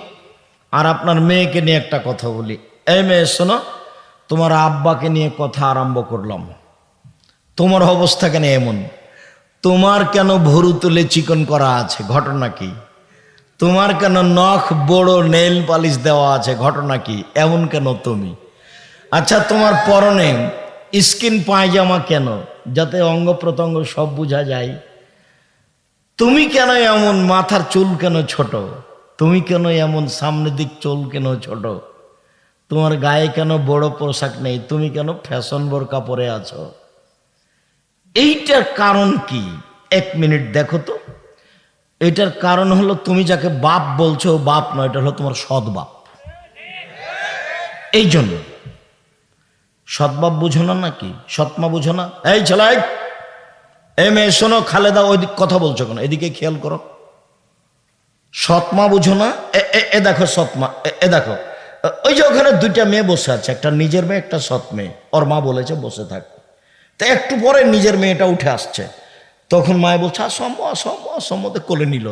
আর আপনার মেয়েকে নিয়ে একটা কথা বলি। এই মেয়ে শোনো, তোমার আব্বাকে নিয়ে কথা আরম্ভ করলাম। তোমার অবস্থা কেন এমন? তোমার কেন ভুরু তুলে চিকন করা আছে? ঘটনা কি? তোমার কেন নখ বড় নেল পালিশ দেওয়া আছে? ঘটনা কি? এমন কেন তুমি? আচ্ছা, তোমার পরনে স্কিন পায়জামা কেন? যাতে অঙ্গ প্রত্যঙ্গ সব বোঝা যায়। তুমি কেন এমন? মাথার চুল কেন ছোট? তুমি কেন এমন? সামনের দিক চুল কেন ছোট? তোমার গায়ে কেন বড় পোশাক নেই? তুমি কেন ফ্যাশন বোরকা পরে আছো? এইটার কারণ কি? 1 মিনিট দেখো তো। এটার কারণ হলো, তুমি যাকে বাপ বলছো বাপ নয়, এটা হলো তোমার সৎ বাপ। এই জন্য সৎ বাপ বুঝো না নাকি? সৎমা বুঝো না? এই ছেলে, এই মেয়ে শোনো, খালেদা ওইদিক কথা বলছো কেন? এদিকে খেয়াল করো। সৎমা বুঝো না? এ দেখো সৎমা, এ দেখো, ওই যে ওখানে 2টা মেয়ে বসে আছে, একটা নিজের মেয়ে, একটা সৎ মেয়ে। ওর মা বলেছে বসে থাক। তো একটু পরে নিজের মেয়েটা উঠে আসছে, তখন মায়ে বলছে সম্মতে কোলে নিল।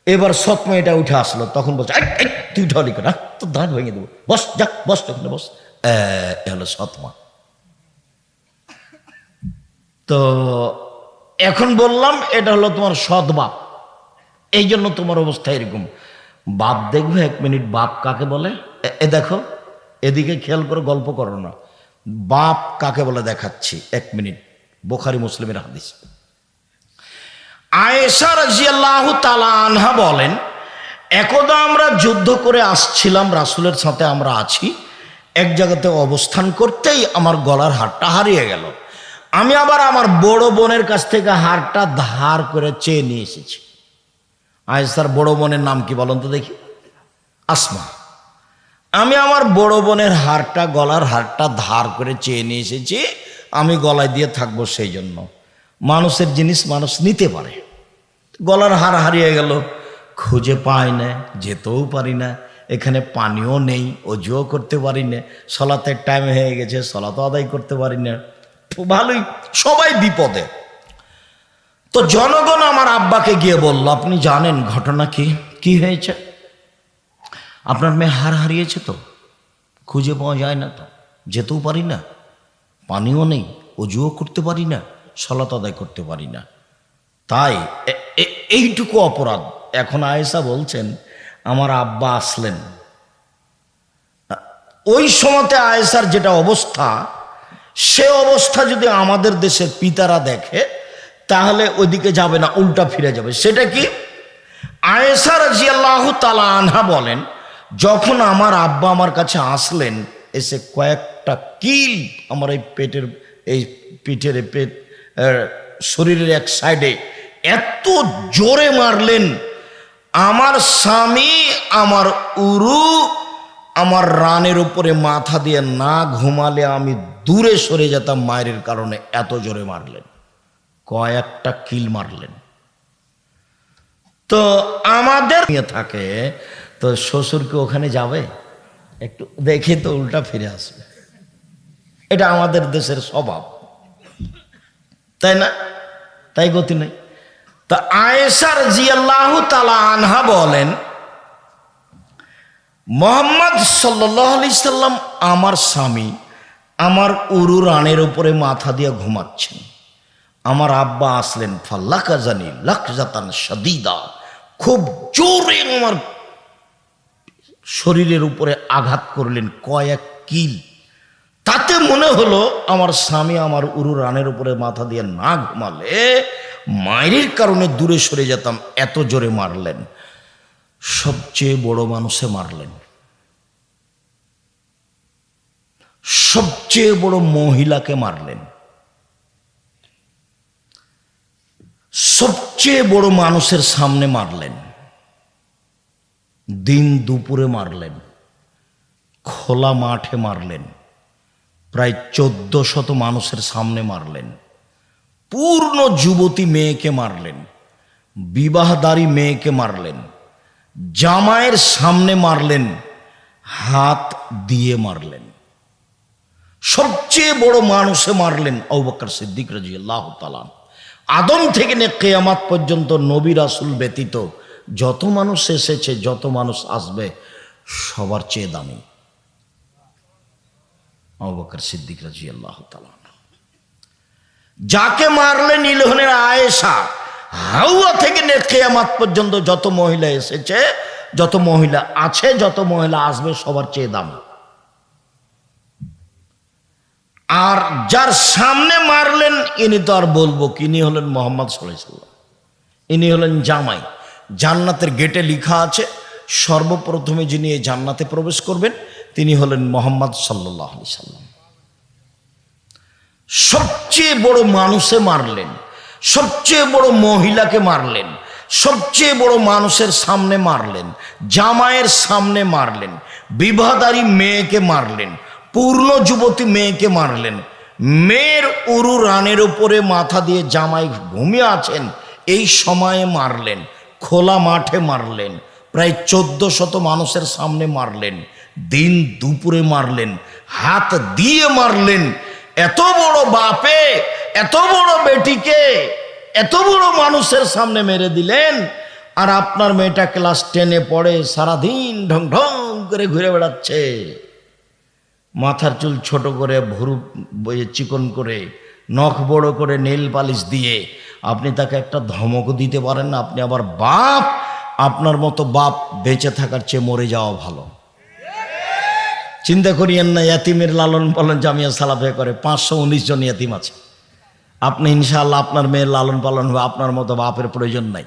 এবার সৎ মেয়েটা উঠে আসলো, তখন বলছে তুই ঢলি করে তোর দাঁত ভেঙে দেবো, বস যা, বস ওখানে বস। এ হলো সৎমা। তো এখন বললাম এটা হলো তোমার সৎ বাপ, এই জন্য তোমার অবস্থা এরকম। বাপ দেখবে 1 মিনিট, বাপ কাকে বলে? এ দেখো, এদিকে খেয়াল করে, গল্প করো না। বাপ কাকে বলে দেখাচ্ছি, 1 মিনিট। বুখারী মুসলিমের হাদিস। আয়েশা রাদিয়াল্লাহু তাআলা আনহা বলেন, একদা আমরা যুদ্ধ করে আসছিলাম, রাসূলের সাথে আমরা আছি, এক জায়গাতে অবস্থান করতেই আমার গলার হারটা হারিয়ে গেল। আমি আবার আমার বড় বোনের কাছ থেকে হারটা ধার করে চেয়ে নিয়ে এসেছি। আয়েশার বড় বোনের নাম কি বলেন তো দেখি? আসমা, আমি আমার বড় বোনের হারটা, গলার হারটা ধার করে চেয়ে নিয়ে এসেছি, আমি গলায় দিয়ে থাকবো, সেই জন্য। মানুষের জিনিস মানুষ নিতে পারে। গলার হার হারিয়ে গেল, খুঁজে পাই না, যেতেও পারি না, এখানে পানিও নেই, অজুও করতে পারি না, সলাতের টাইম হয়ে গেছে, সলাতও আদায় করতে পারি না, ভালোই, সবাই বিপদে। তো জনগণ আমার আব্বাকে গিয়ে বলল, আপনি জানেন ঘটনা কি? কি হয়েছে? আপনার মেয়ে হার হারিয়েছে, তো খুঁজে পাওয়া যায় না, তো যেতেও পারি না, পানিও নেই, অজুও করতে পারি না, সলাত আদায় করতে পারি না, তাই এইটুকু অপরাধ। এখন আয়েশা বলছেন আমার আব্বা আসলেন, ওই সময়তে আয়েশার যেটা অবস্থা, সে অবস্থা যদি আমাদের দেশের পিতারা দেখে তাহলে ওইদিকে যাবে না, উল্টা ফিরে যাবে। সেটা কি? আয়েশা রাদিয়াল্লাহু তাআলা আনহা বলেন, যখন আমার আব্বা আমার কাছে আসলেন, এসে কয়েকটা কিল আমার এই পেটের, এই পিঠের, পেট, শরীরের এক সাইডে এত জোরে মারলেন, আমার স্বামী, আমার উরু, আমার রানের উপরে মাথা দিয়ে না ঘুমালে আমি দূরে সরে যেতাম মায়ের কারণে, এত জোরে মারলেন, কয়েকটা কিল মারলেন। তো আমাদের থাকে, তো শ্বশুরকে ওখানে যাবে, একটু দেখে তো উল্টা ফিরে আসবে, এটা আমাদের দেশের স্বভাব, তাই না? তাই গতি নেই। তা আয়েশা রাদিয়াল্লাহু তাআলা আনহা বলেন, মুহাম্মদ সাল্লাল্লাহু আলাইহি সাল্লাম আমার স্বামী আমার উরু রানের উপরে মাথা দিয়ে ঘুমাচ্ছেন, আমার আব্বা আসলেন, ফাল্লাকাজানি লাকজাতান শাদীদা, খুব জোরে আমার শরীরের উপরে আঘাত করলেন, কয়েক কিল। তাতে মনে হলো আমার স্বামী আমার উরু রানের উপরে মাথা দিয়ে না ঘুমালে মায়ের কারণে দূরে সরে যেতাম, এত জোরে মারলেন। সবচেয়ে বড় মানুষে মারলেন, সবচেয়ে বড় মহিলাকে মারলেন, সবচেয়ে বড় মানুষের সামনে মারলেন, দিন দুপুরে মারলেন, খোলা মাঠে মারলেন, প্রায় 1400 মানুষের সামনে মারলেন, পূর্ণ যুবতী মেয়েকে মারলেন, বিবাহদারী মেয়েকে মারলেন, জামাইয়ের সামনে মারলেন, হাত দিয়ে মারলেন, সবচেয়ে বড় মানুষে মারলেন আবু বকর সিদ্দিক রাদিয়াল্লাহু তাআলা। আদম থেকে নিয়ে কিয়ামত পর্যন্ত নবী রাসূল ব্যতীত যত মানুষ এসেছে, যত মানুষ আসবে, সবার চেয়ে দামি আবু বকর সিদ্দিক রাদিয়াল্লাহু তাআলা। যাকে মারলেন ইলহনের আয়েশা, হাওয়া থেকে নিয়ে কিয়ামত পর্যন্ত যত মহিলা এসেছে, যত মহিলা আছে, যত মহিলা আসবে, সবার চেয়ে দামি। আর যার সামনে মারলেন, ইনি তো আর বলবো কি, ইনি হলেন মুহাম্মদ সাল্লাল্লাহু আলাইহি সাল্লাম, ইনি হলেন জামাই। জান্নাতের গেটে লেখা আছে, সর্বপ্রথমে যিনি এই জান্নাতে প্রবেশ করবেন তিনি হলেন মুহাম্মদ সাল্লাল্লাহু আলাইহি সাল্লাম। সবচেয়ে বড় মানুষে মারলেন, সবচেয়ে বড় মহিলাকে মারলেন, সবচেয়ে বড় মানুষের সামনে মারলেন, জামাইয়ের সামনে মারলেন, বিবাহদারী মেয়েকে মারলেন, পূর্ণ যুবতী মেয়েকে মারলেন, মেয়ের উরু রানের উপরে মাথা দিয়ে জামাই ঘুমিয়ে আছেন এই সময়ে মারলেন, খোলা মাঠে মারলেন, প্রায় 1400 মানুষের সামনে মারলেন, দিন দুপুরে মারলেন, হাত দিয়ে মারলেন। এত বড় বাপে এত বড় বেটিকে এত বড় মানুষের সামনে মেরে দিলেন, আর আপনার মেয়েটা ক্লাস 10-এ পড়ে, সারাদিন ঢং ঢং করে ঘুরে বেড়াচ্ছে, মাথার চুল ছোট করে, ভুরু চিকন করে, নখ বড় করে, নেল পালিশ দিয়ে। আপনি তাকে একটা ধমক দিতে পারেন না? আপনি আবার বাপ, আপনার মতো বাপ বেঁচে থাকার চেয়ে মরে যাওয়া ভালো। চিন্তা করিয়েন না, ইয়াতিমের লালন পালন জামিয়া সালাফে করে, 519 জন ইয়াতিম আছে। আপনি ইনশাআল্লাহ আপনার মেয়ের লালন পালন হবে, আপনার মতো বাপের প্রয়োজন নাই,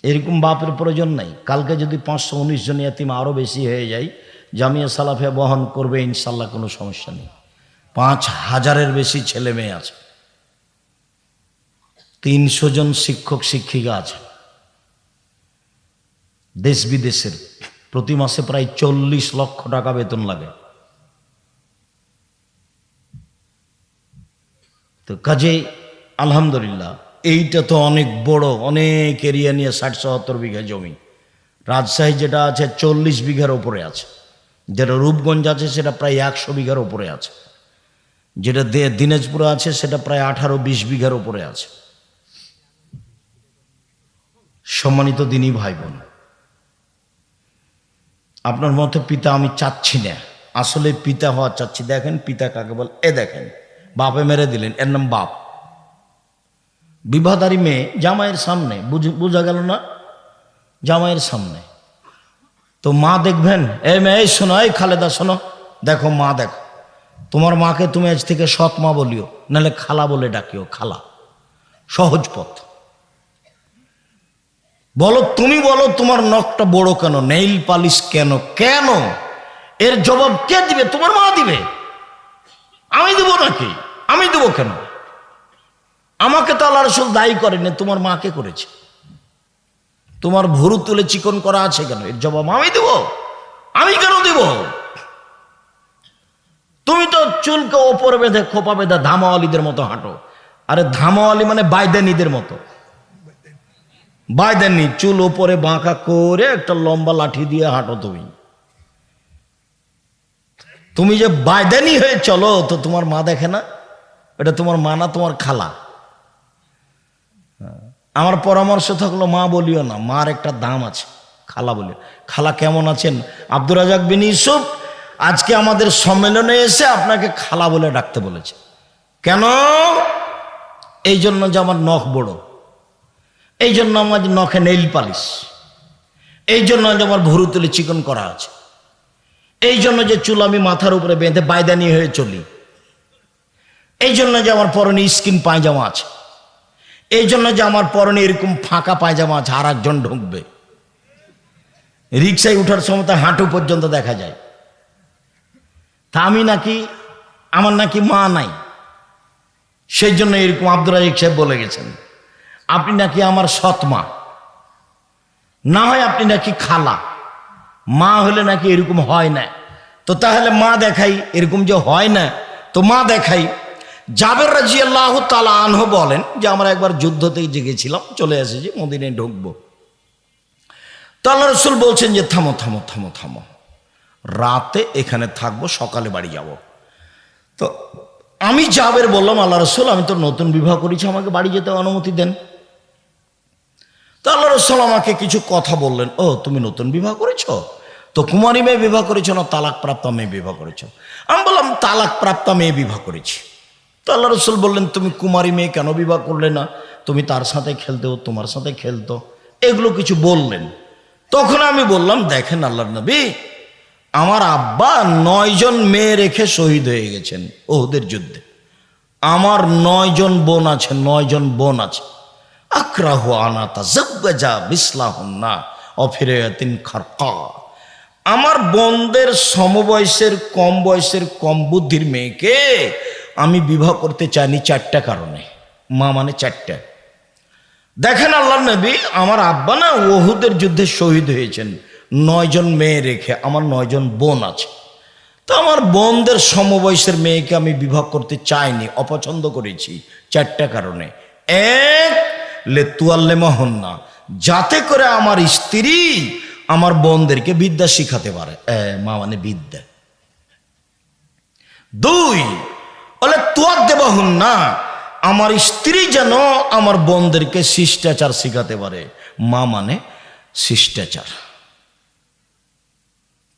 এরকম বাপের প্রয়োজন নাই। কালকে যদি 519 জন ইয়াতিম আরও বেশি হয়ে যায়, জামিয়া সালাফে বহন করবে ইনশাআল্লাহ, কোনো সমস্যা নেই। 5000-এর বেশি ছেলে মেয়ে আছে, 300 জন শিক্ষক শিক্ষিকা আছে, দেশ বিদেশের, প্রতি মাসে প্রায় 40 লক্ষ টাকা বেতন লাগে। তো কাজেই আলহামদুলিল্লাহ এইটা তো অনেক বড়, অনেক এরিয়া নিয়ে 60-70 বিঘা জমি। রাজশাহী যেটা আছে 40 বিঘার ওপরে আছে, যেটা রূপগঞ্জ আছে সেটা প্রায় 100 বিঘার ওপরে আছে, যেটা দিনাজপুরে আছে সেটা প্রায় 18-20 বিঘার ওপরে আছে। সম্মানিত দিনী ভাই বোন, আপনার মতো পিতা আমি চাচ্ছি না, আসলে পিতা হওয়া চাচ্ছি। দেখেন পিতা কাকে বল, এ দেখেন বাপে মেরে দিলেন, এর নাম বাপ। বিবাহদারী মেয়ে জামাইয়ের সামনে, বোঝা গেল না, জামাইয়ের সামনে। তো মা দেখবেন, এই মেয়ে শোনো, এই খালেদা শোনো, দেখো মা দেখো, তোমার মাকে তুমি আজ থেকে সৎ মা বলিও, নাহলে খালা বলে ডাকিও, খালা, সহজ পথ। বলো, তুমি বলো তোমার নখটা বড় কেন, নেইল পালিশ কেন, কেন? এর জবাব কে দিবে? তোমার মা দিবে, আমি দেবো নাকি? আমি দেবো কেন? আমাকে তো আল্লাহ রাসূল দায়ী করেনি, তোমার মাকে করেছে। তোমার ভুরু তুলে চিকন করা আছে কেন, এর জবাব আমি দেব? আমি কেন দেব? তুমি তো চুলকে ওপরে বেঁধে, খোপা বেঁধে ধামাওয়ালিদের মতো হাঁটো। আরে ধামাওয়ালি মানে বাইদানিদের মতো। বাইদানি চুল ওপরে বাঁকা করে একটা লম্বা লাঠি দিয়ে হাঁটো তুমি। তুমি যে বাইদানি হয়ে চলো, তো তোমার মা দেখে না? এটা তোমার মা না, তোমার খালা। আমার পরামর্শ থাকলো মা বলিও না, মার একটা দাম আছে, খালা বলিও। খালা কেমন আছেন? আব্দুর রাজাক বিন ইউসুফ আজকে আমাদের সম্মেলনে এসে আপনাকে খালা বলে ডাকতে বলেছে। কেন? এই জন্য যে আমার নখ বড়, এই জন্য আমার নখে নেইল পালিশ, এই জন্য যে আমার ভুরু তুলে চিকন করা আছে, এই জন্য যে চুল আমি মাথার উপরে বেঁধে বাইদানি হয়ে চলি, এই জন্য যে আমার পরনে স্কিন পায়জামা আছে, এই জন্য যে আমার পরনে এরকম ফাঁকা পায়জামা আছে, আর একজন ঢুকবে। রিক্সায় উঠার সময় তো হাঁটু পর্যন্ত দেখা যায়। তা আমি নাকি, আমার নাকি মা নাই, সেই জন্য এরকম আব্দুর রাজাক সাহেব বলে গেছেন আপনি নাকি আমার সৎ মা, না হয় আপনি নাকি খালা। মা হলে নাকি এরকম হয় না। তো তাহলে মা দেখাই, এরকম যে হয় না তো মা দেখাই। জাবের রাদিয়াল্লাহু তাআলা আনহু বলেন যে আমরা একবার যুদ্ধতেই জেগেছিলাম, চলে এসেছি, মদিনায় ঢুকবো। তো আল্লাহ রাসূল বলছেন যে থামো থামো থামো থামো, রাতে এখানে থাকবো, সকালে বাড়ি যাব। তো আমি জাবের বললাম, আল্লাহ রাসূল আমি তো নতুন বিবাহ করেছি, আমাকে বাড়ি যেতে অনুমতি দেন। তো আল্লাহ রাসূল আমাকে কিছু কথা বললেন। ও তুমি নতুন বিবাহ করেছো? তো কুমারী মেয়ে বিবাহ করেছো না তালাক প্রাপ্ত মেয়ে বিবাহ করেছো? আমি বললাম তালাক প্রাপ্ত মেয়ে বিবাহ করেছি। তো আল্লাহ রাসূল বললেন তুমি কুমারী মেয়ে কেন বিবাহ করলে না? তুমি তার সাথে খেলতে, ও তোমার সাথে খেলতো, এগুলো কিছু বললেন। তখন আমি বললাম দেখেন আল্লাহর নবী, আমার আব্বা 9 জন মেয়ে রেখে শহীদ হয়ে গেছেন ওহুদের যুদ্ধে। আমার 9 জন বোন আছে, 9 জন বোন আছে। আক্রাহু আনা তাযাওয়াজা বিসলাহুন্না অফিরায়াতিন খারকা। আমার বোনদের সমবয়সের, কম বয়সের, কম বুদ্ধির মেয়েকে আমি বিবাহ করতে চাইনি 4টা কারণে। মা মানে 4টা। দেখেন আল্লাহর নবী, আমার আব্বা না ওহুদের যুদ্ধে শহীদ হয়েছেন 9 জন মেয়ে রেখে, আমার 9 জন বোন আছে। তো আমার বোনদের সমবয়সের মেয়েকে আমি বিবাহ করতে চাইনি, অপছন্দ করেছি 4টা কারণে। এক, লেতুয়াল্লেমাহুন্না, যাতে করে আমার স্ত্রী আমার বোনদেরকে বিদ্যা শিখাতে পারে। মা মানে বিদ্যা। 2, বলে তুয়াদ্দেবাহুন্না, আমার স্ত্রী যেন আমার বোনদেরকে শিষ্টাচার শিখাতে পারে। মা মানে শিষ্টাচার।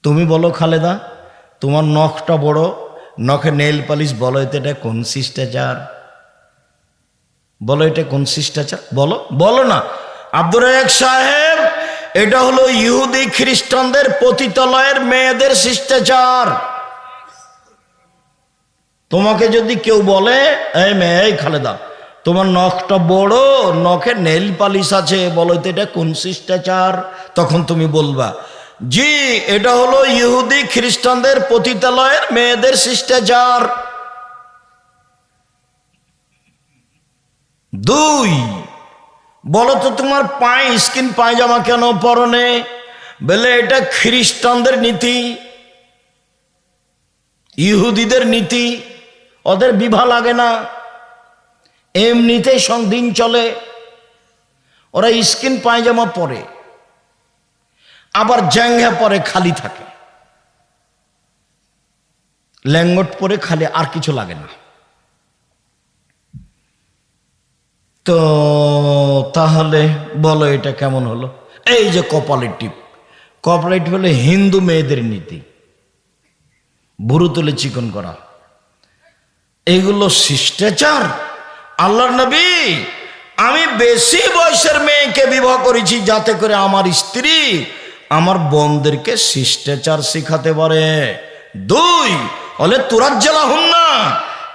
তুমি বলো খালেদা, তোমার নখটা বড়, নখে নেইল পালিশ, বলো এটা কোন শিষ্টাচার? বলো এটা কোন শিষ্টাচার? বলো, বলো না। আব্দুর রাজাক সাহেব, এটা হলো ইহুদি খ্রিস্টানদের পতিতালয়ের মেয়েদের শিষ্টাচার। তোমাকে যদি কেউ বলে এই মেয়ে, এই খালেদা, তোমার নখটা বড়, নখে নেইল পালিশ আছে, বলো তো এটা কোন শিষ্টাচার? তখন তুমি বলবা জি, এটা হলো ইহুদি খ্রিস্টানদের পতিতালয়ের মেয়েদের শিষ্টাচার। 2, বলো তো তোমার পায়ে স্কিন পায়জামা কেন পরনে? বলে এটা খ্রিস্টানদের নীতি, ইহুদিদের নীতি, ওদের বিভা লাগে না, এমনিতেই দিন চলে। ওরা স্কিন পায়জামা পরে, আবার জ্যাঙ্ঘা পরে, খালি থাকে, ল্যাঙ্গট পরে খালি, আর কিছু লাগে না। তো তাহলে বলো এটা কেমন হলো? এই যে কপালের টিপ, কপালের টিপ হলো হিন্দু মেয়েদের নীতি, ভুরু তুলে চিকন করা, এগুলো শিষ্টাচার। আল্লাহর নবী, আমি বেশি বয়সের মেয়েকে বিবাহ করেছি যাতে করে আমার স্ত্রী আমার বোনদেরকে শিষ্টাচার শিখাতে পারে। 2 হলে তুরাজ্জালা হুন না,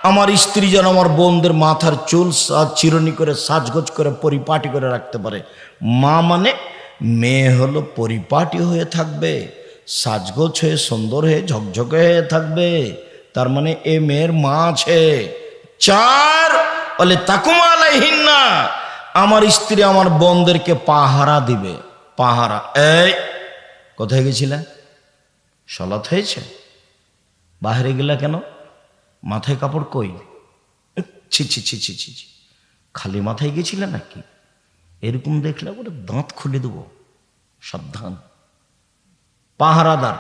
আমার স্ত্রী যেন আমার বোনদের মাথার চুল চিরুনি করে সাজগোজ করে পরিপাটি করে রাখতে পারে। মা মানে মেয়ে হলো পরিপাটি হয়ে থাকবে, সাজগোজ হয়ে সুন্দর হয়ে ঝকঝকে হয়ে থাকবে, তার মানে এ মেয়ের মা আছে। 4 বলে তাকুমা আলাইহিন্না, আমার স্ত্রী আমার বোনদেরকে পাহারা দিবে। পাহারা, এই কোথায় গেছিলে? সলাৎ হয়েছে? বাহিরে গেলা কেন? মাথায় কাপড় কই? ছি ছি ছি ছি ছি, খালি মাথায় গেছিলে নাকি? এরকম দেখলে ওটা দাঁত খুলে দেবো, সাবধান। পাহারাদার,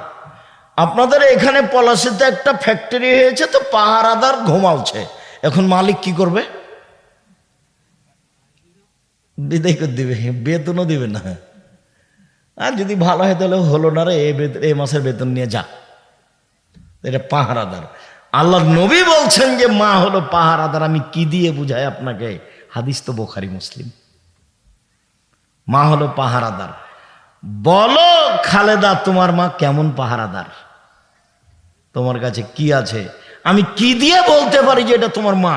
আপনাদের এখানে পলাশিতে একটা ফ্যাক্টরি হয়েছে, তো পাহারাদার ঘুমাচ্ছে, এখন মালিক কি করবে? বিদায় করে দিবে, বেতনও দিবে না। আর যদি ভালো হয় তাহলে হলো না রে, এই মাসের বেতন নিয়ে যা। এটা পাহারাদার। আল্লাহ নবী বলছেন যে মা হলো পাহারাদার। আমি কি দিয়ে বুঝাই আপনাকে? হাদিস তো বুখারী মুসলিম। মা হলো পাহারাদার। বলো খালেদা, তোমার মা কেমন পাহারাদার? তোমার কাছে কি আছে? আমি কি দিয়ে বলতে পারি যে এটা তোমার মা?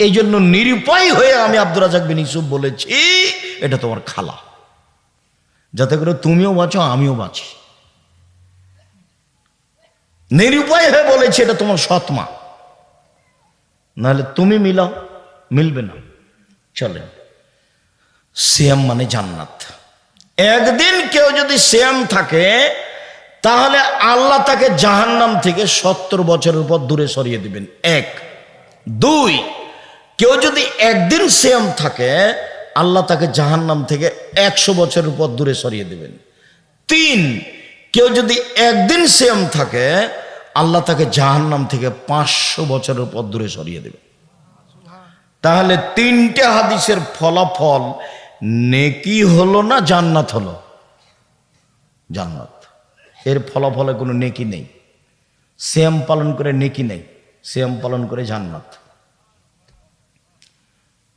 এই জন্য নিরুপায় হয়ে আমি আব্দুর রাজ্জাক বিন ইউসুফ বলেছি এটা তোমার খালা, যাতে করে তুমিও বাঁচো আমিও বাঁচি। নিরুপায় হয়ে বলেছি এটা তোমার সৎ মা, নাহলে তুমি মিলাও, মিলবে না। চলেন, সিয়াম মানে জান্নাত। একদিন কেউ যদি সিয়াম থাকে তাহলে আল্লাহ তাকে জাহান্নাম থেকে 70 বছরের উপর দূরে সরিয়ে দিবেন। 1 2 কেউ যদি একদিন সিয়াম থাকে আল্লাহ তাকে জাহান্নাম থেকে 100 বছরের উপর দূরে সরিয়ে দিবেন। 3 কেউ যদি একদিন সিয়াম থাকে আল্লাহ তাকে জাহান্নাম থেকে 500 বছরের উপর দূরে সরিয়ে দেবে। তাহলে 3টে হাদিসের ফলাফল নেকি হলো না জান্নাত হলো? জান্নাত। এর ফলাফলে কোনো নেকি নেই। সিয়াম পালন করে নেকি নেই, সিয়াম পালন করে জান্নাত।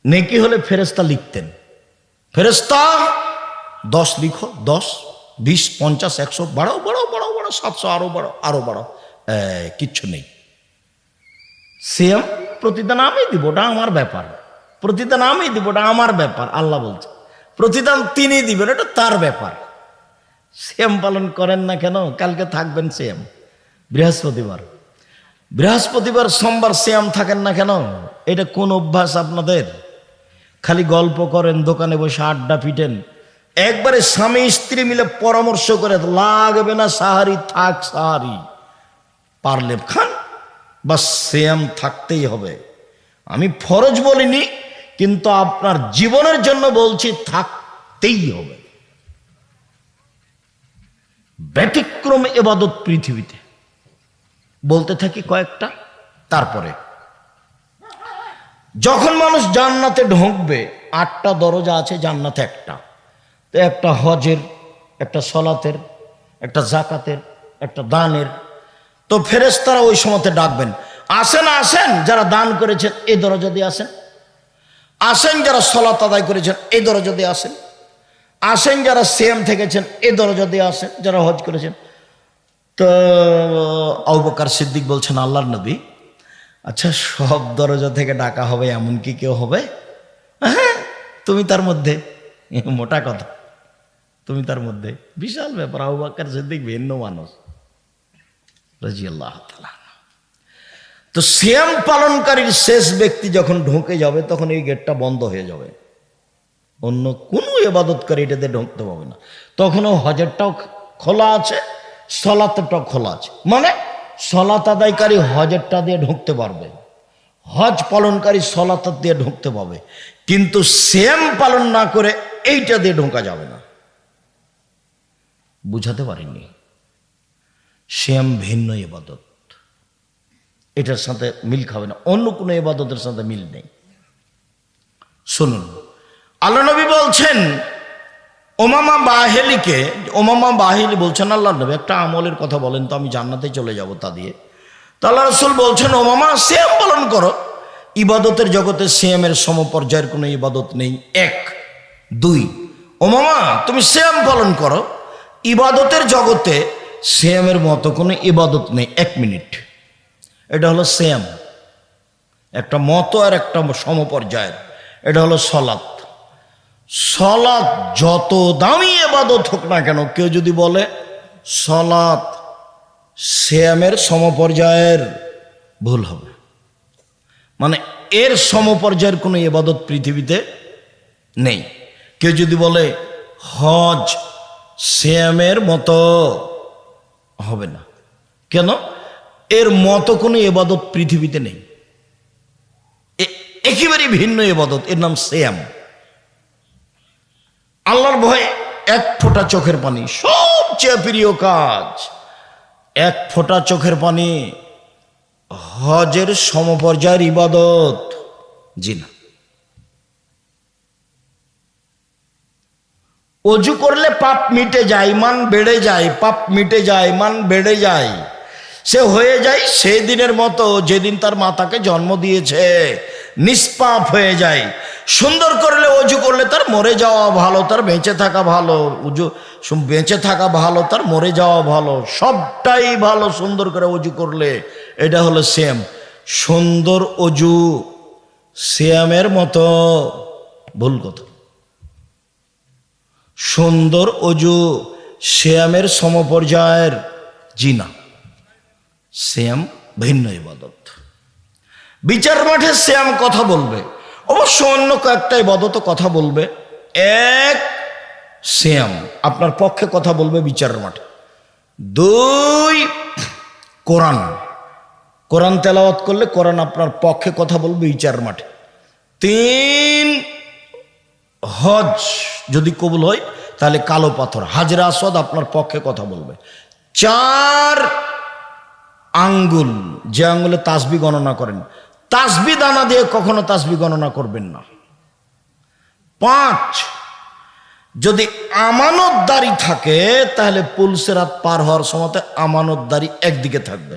নেকি হলে ফেরেশতা লিখতেন, ফেরেশতা 10 লিখো, 10 20 50 100 বাড়াও বাড়াও বাড়াও বাড়াও, 700 আরো বাড়াও আরো বাড়াও, কিচ্ছু নেই। সিয়াম প্রতিদান আমি দিব, ওটা আমার ব্যাপার। প্রতিদান আমি দিব, ওটা আমার ব্যাপার। আল্লাহ বলছে প্রতিদান তিনি দিবেন, এটা তার ব্যাপার। সিয়াম পালন করেন না কেন? কালকে থাকবেন সিয়াম, বৃহস্পতিবার, বৃহস্পতিবার সোমবার সিয়াম থাকেন না কেন? এটা কোন অভ্যাস আপনাদের? খালি গল্প করেন, দোকানে বসে আড্ডা পিটেন। একবারে স্বামী স্ত্রী মিলে পরামর্শ করে, লাগবে না সাহারি, থাক সাহারি, পারলে খান, বা সিয়াম থাকতেই হবে। আমি ফরজ বলিনি, কিন্তু আপনার জীবনের জন্য বলছি থাকতেই হবে। ব্যতিক্রম ইবাদত পৃথিবীতে বলতে থাকি কয়েকটা। তারপরে যখন মানুষ জান্নাতে ঢুকবে, 8টা দরজা আছে জান্নাতে। তো একটা হজের, একটা সলাতের, একটা জাকাতের, একটা দানের। তো ফেরেশতারা ওই সময়তে ডাকবেন, আসেন আসেন যারা দান করেছেন এই দরজা দিয়ে আসেন, আসেন যারা সলাত আদায় করেছেন এই দরজা দিয়ে আসেন, আসেন যারা সিয়াম থেকেছেন এই দরজা দিয়ে আসেন, যারা হজ করেছেন। তো আবু বকর সিদ্দিক বলছেন, আল্লাহর নবী, আচ্ছা সব দরজা থেকে ডাকা হবে এমন কি কেউ হবে? হ্যাঁ, তুমি তার মধ্যে। মোটা কথা, তুমি তার মধ্যে। বিশাল ব্যাপার। আবু বকর সিদ্দিক ভিন্ন মানুষ রাদিয়াল্লাহু তাআলা। তো সিয়াম পালনকারীর শেষ ব্যক্তি যখন ঢুকে যাবে তখন এই গেটটা বন্ধ হয়ে যাবে, অন্য কোনো ইবাদতকারী এটাতে ঢুকতে পারবে না। তখনও হজেরটাও খোলা আছে, সলাতেরটাও খোলা আছে। মানে সলাত আদায়কারী হজেরটা দিয়ে ঢুকতে পারবে, হজ পালনকারী সলাত দিয়ে ঢুকতে পারবে, কিন্তু সিয়াম পালন না করে এইটা দিয়ে ঢোকা যাবে না। বুঝাতে পারিনি? সিয়াম ভিন্ন ইবাদত, এটার সাথে মিল খাবে না, অন্য কোনো ইবাদতের সাথে মিল নেই। শুনুন, আল্লাহ নবী বলছেন ওমামা বাহিলিকে, ওমামা বাহিলি বলছেন আল্লাহ নবী একটা আমলের কথা বলেন তো আমি জান্নাতে চলে যাব তা দিয়ে। তা আল্লাহ রাসূল বলছেন ওমামা সিয়াম পালন করো। ইবাদতের জগতে সিয়ামের সমপর্যায়ের কোনো ইবাদত নেই, এক। দুই, ওমামা তুমি সিয়াম পালন করো, ইবাদতের জগতে সিয়ামের মতো কোনো ইবাদত নেই। এক মিনিট, এটা হলো সিয়াম, একটা মতো আর একটা সমপর্যায়ের। এটা হলো সলাত। সলাত যত দামি ইবাদত হোক না কেন, কেউ যদি বলে সলাত সিয়ামের সমপর্যায়ের, ভুল হবে। মানে এর সমপর্যায়ের কোনো ইবাদত পৃথিবীতে নেই। কেউ যদি বলে হজ সিয়ামের মতো, হবে না। কেন? এর মতো কোনো ইবাদত পৃথিবীতে নেই, একেবারে ভিন্ন ইবাদত, এর নাম সিয়াম। আল্লাহর ভয়ে এক ফোঁটা চোখের পানি, সবচেয়ে প্রিয় কাজ। এক ফোঁটা চোখের পানি হজের সমপর্যায়ের ইবাদত? জি না। অজু করলে পাপ মিটে যায়, মান বেড়ে যায়, পাপ মিটে যায়, মান বেড়ে যায়, সে হয়ে যায় সেই দিনের মতো যেদিন তার মাতাকে জন্ম দিয়েছে, নিষ্পাপ হয়ে যায়। সুন্দর করলে অজু করলে তার মরে যাওয়া ভালো, তার বেঁচে থাকা ভালো, বেঁচে থাকা ভালো, তার মরে যাওয়া ভালো, সবটাই ভালো সুন্দর করে অজু করলে। এটা হলো সিয়াম। সুন্দর অজু সিয়ামের মতো? ভুল কথা। সুন্দর অজু সিয়ামের সমপর্যায়ের? জি না, সিয়াম ভিন্ন ইবাদত। বিচার মাঠে সিয়াম কথা বলবে, অবশ্য অন্য কয়েকটা ইবাদত কথা বলবে। এক, সিয়াম আপনার পক্ষে কথা বলবে বিচারের মাঠে। দুই, কোরআন, কোরআন তেলাওয়াত করলে কোরআন আপনার পক্ষে কথা বলবে বিচারের মাঠে। তিন, হজ যদি কবুল হয় তাহলে কালো পাথর হাজরে আসওয়াদ আপনার পক্ষে কথা বলবে। চার, আঙ্গুল, যে আঙ্গুলে তাসবিহ গণনা করেন, তাসবিহ দানা দিয়ে কখনো তাসবিহ গণনা করবেন না। পাঁচ, যদি আমানতদারি থাকে তাহলে পুলসেরাত পার হওয়ার সময় আমানতদারি একদিকে থাকবে।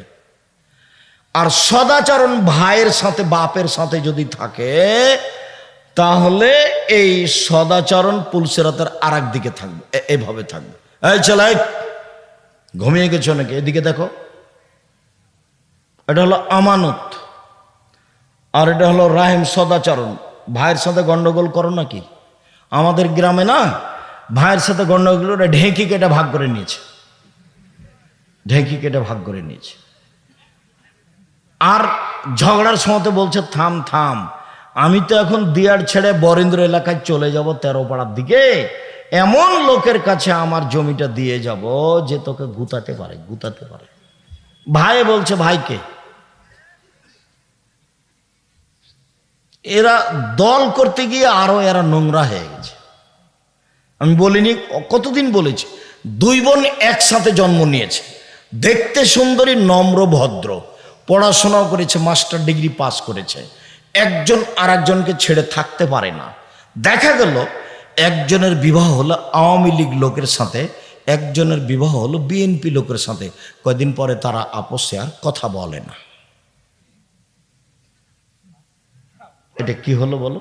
আর সদাচরণ ভাইয়ের সাথে বাপের সাথে যদি থাকে তাহলে এই সদাচরণ পুলসেরাতের আর এক দিকে থাকবে, এভাবে থাকবে। এই ছেলে ঘুমিয়ে গেছো নাকি? এদিকে দেখো, এটা হলো আমানত, আর এটা হলো রাহিম সদাচরণ। ভাইয়ের সাথে গন্ডগোল করো নাকি? আমাদের গ্রামে না ভাইয়ের সাথে গন্ডগোল করে ঢেঁকি কেটে ভাগ করে নিয়েছে, ঢেঁকি কেটে ভাগ করে নিয়েছে। আর ঝগড়ার সময় বলছে থাম থাম, আমি তো এখন দিয়ার ছেড়ে বরেন্দ্র এলাকায় চলে যাব 13 পাড়ার দিকে, এমন লোকের কাছে আমার জমিটা দিয়ে যাব যে তোকে গুতাতে পারে, গুতাতে পারে। ভাই বলছে ভাইকে, এরা দল করতে গিয়ে আরো এরা নোংরা হয়ে গেছে। আমি বলিনি, কতদিন বলেছি, দুই বোন একসাথে জন্ম নিয়েছে, দেখতে সুন্দরী, নম্র ভদ্র, পড়াশোনাও করেছে, মাস্টার ডিগ্রি পাস করেছে। একজন আর একজনকে ছেড়ে থাকতে পারে না। দেখা গেল একজনের বিবাহ হলো আওয়ামী লীগ লোকের সাথে, একজনের বিবাহ হলো বিএনপি লোকের সাথে। কয়দিন পরে তারা আপসে আর কথা বলে না। এটা কি হলো বলো?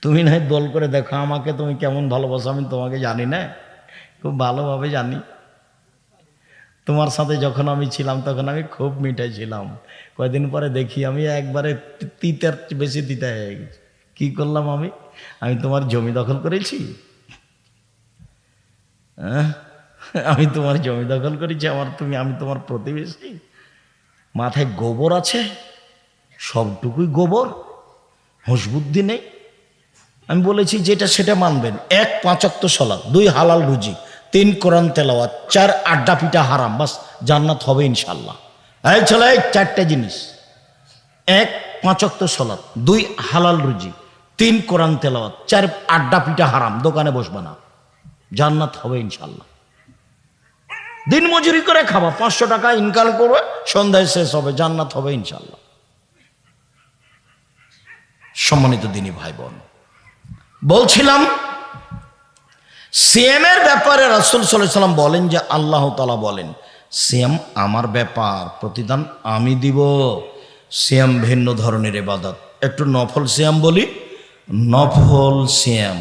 তুমি না দল করে দেখো আমাকে, তুমি কেমন ভালোবাসো আমি তোমাকে জানি না, খুব ভালোভাবে জানি। তোমার সাথে যখন আমি ছিলাম তখন আমি খুব মিঠাই ছিলাম, কয়েকদিন পরে দেখি আমি একবারে তিতার বেশি তিতা হয়ে গেছি। কি করলাম আমি? আমি তোমার জমি দখল করেছি? আমি তোমার জমি দখল করেছি? আমি তোমার প্রতিবেশী? মাথায় গোবর আছে, সবটুকুই গোবর, হুঁশ বুদ্ধি নেই। আমি বলেছি যেটা সেটা মানবেন। 1 5 ওয়াক্ত সালাত, 2 হালাল রুজি, 3 কোরআন তেলাওয়াত, 4 আড্ডা পিটা হারাম, বাস জান্নাত হবে ইনশাল্লাহ। এই ছেলে, এই 4টে জিনিস: 1 5 ওয়াক্ত সালাত, 2 হালাল রুজি, 3 কোরআন তেলাওয়াত, 4 আড্ডা পিটা হারাম, দোকানে বসবে না, জান্নাত হবে ইনশাল্লাহ। দিন মজুরি করে খাবা, 500 টাকা ইনকাম করবে, সন্ধ্যায় শেষ হবে, জান্নাত হবে ইনশাল্লাহ। সম্মানিত দিনী ভাই বোন, বলছিলাম সিয়ামের ব্যাপারে রাসূল সাল্লাল্লাহু আলাইহি ওয়াসাল্লাম বলেন যে আল্লাহ তাআলা বলেন, সিয়াম আমার ব্যাপার, প্রতিদান আমি দিব। সিয়াম ভিন্ন ধরনের ইবাদত। একটু নফল সিয়াম বলি। নফল সিয়াম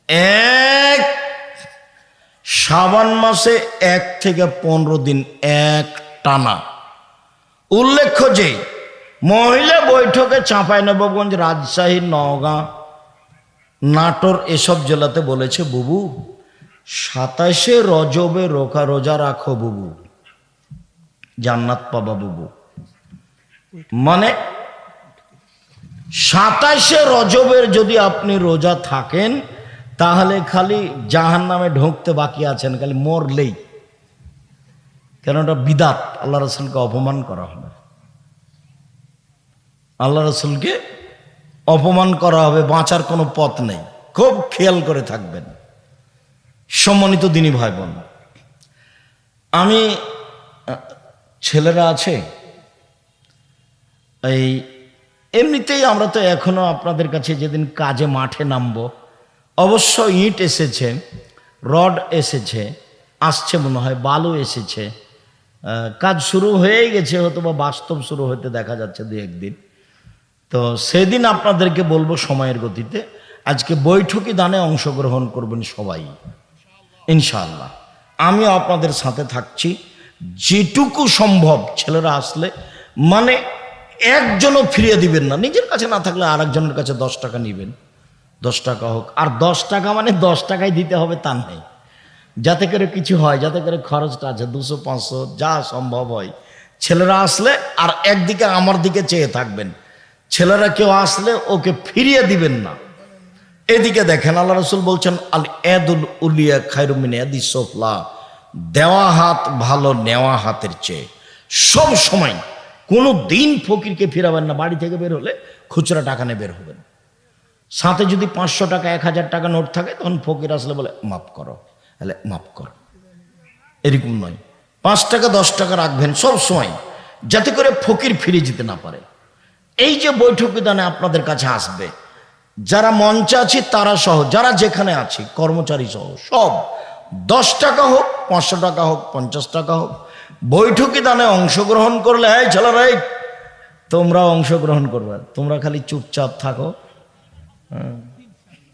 1 শাবান মাসে 1 থেকে 15 দিন এক টানা। উল্লেখ্য যে মহিলা বৈঠকে চাঁপাইনবাবগঞ্জ, রাজশাহী, নওগাঁ, নাটোর এসব জেলাতে বলেছে, বুবু 27শে রজবে রোজা রাখো বুবু, জান্নাত পাবা বুবু। মানে 27শে রজবের যদি আপনি রোজা থাকেন, তাহলে খালি জাহান্নামে ঢুকতে বাকি আছেন, খালি মরলেই। কেন? এটা বিদাত, আল্লাহ রাসূলকে অপমান করা হবে, আল্লাহ রাসূলকে অপমান করা হবে, বাঁচার কোনো পথ নেই। খুব খেয়াল করে থাকবেন। সম্মানিত দিনী ভাই বোন, আমি ছেলেরা আছে, এই এমনিতেই আমরা তো এখনো আপনাদের কাছে যেদিন কাজে মাঠে নামবো, অবশ্য ইট এসেছে, রড এসেছে, আসছে মনে হয়, বালু এসেছে, কাজ শুরু হয়েই গেছে, হয়তো বা বাস্তব শুরু হতে দেখা যাচ্ছে 2-1 দিন। তো সেদিন আপনাদেরকে বলবো সময়ের গতিতে। আজকে বৈঠকি দানে অংশগ্রহণ করবেন সবাই ইনশাআল্লাহ। আমিও আপনাদের সাথে থাকছি, যেটুকু সম্ভব ছেলেরা আসলে, মানে একজনও ফিরিয়ে দিবেন না, নিজের কাছে না থাকলে আরেকজনের কাছে 10 টাকা নেবেন, 10 টাকা হোক। আর 10 টাকা মানে 10 টাকাই দিতে হবে তা নেই, যাতে করে কিছু হয়, যাতে করে খরচটা আছে 200-500 যা সম্ভব হয়। ছেলেরা আসলে আর একদিকে আমার দিকে চেয়ে থাকবেন, ছেলেরা কেউ আসলে ওকে ফিরিয়ে দিবেন না। এদিকে দেখেন, আল্লাহ রাসূল বলছেন, আল ইয়াদুল উলিয়া খায়রুম মিন ইয়াদিস সুফলা, দেওয়া হাত ভালো নেওয়া হাতের চেয়ে। সব সময় কোনো দিন ফকিরকে ফিরাবেন না। বাড়ি থেকে বের হলে খুচরা টাকা নিয়ে বের হবেন, সাথে যদি 500 টাকা 1000 টাকা নোট থাকে, তখন ফকির আসলে বলে মাফ করো, তাহলে মাফ করো, এরকম নয়। 5 টাকা 10 টাকা রাখবেন সব সময়, যাতে করে ফকির ফিরে যেতে না পারে। এই যে বৈঠক বিধানে আপনাদের কাছে আসবে, যারা মঞ্চে আছি তারা সহ, যারা যেখানে আছি কর্মচারী সহ সব, 10 টাকা হোক, 500 টাকা হোক, 50 টাকা হোক, বৈঠকি দানে অংশগ্রহণ করলে, এই ছেলেরা তোমরা অংশগ্রহণ করবে, তোমরা খালি চুপচাপ থাকো।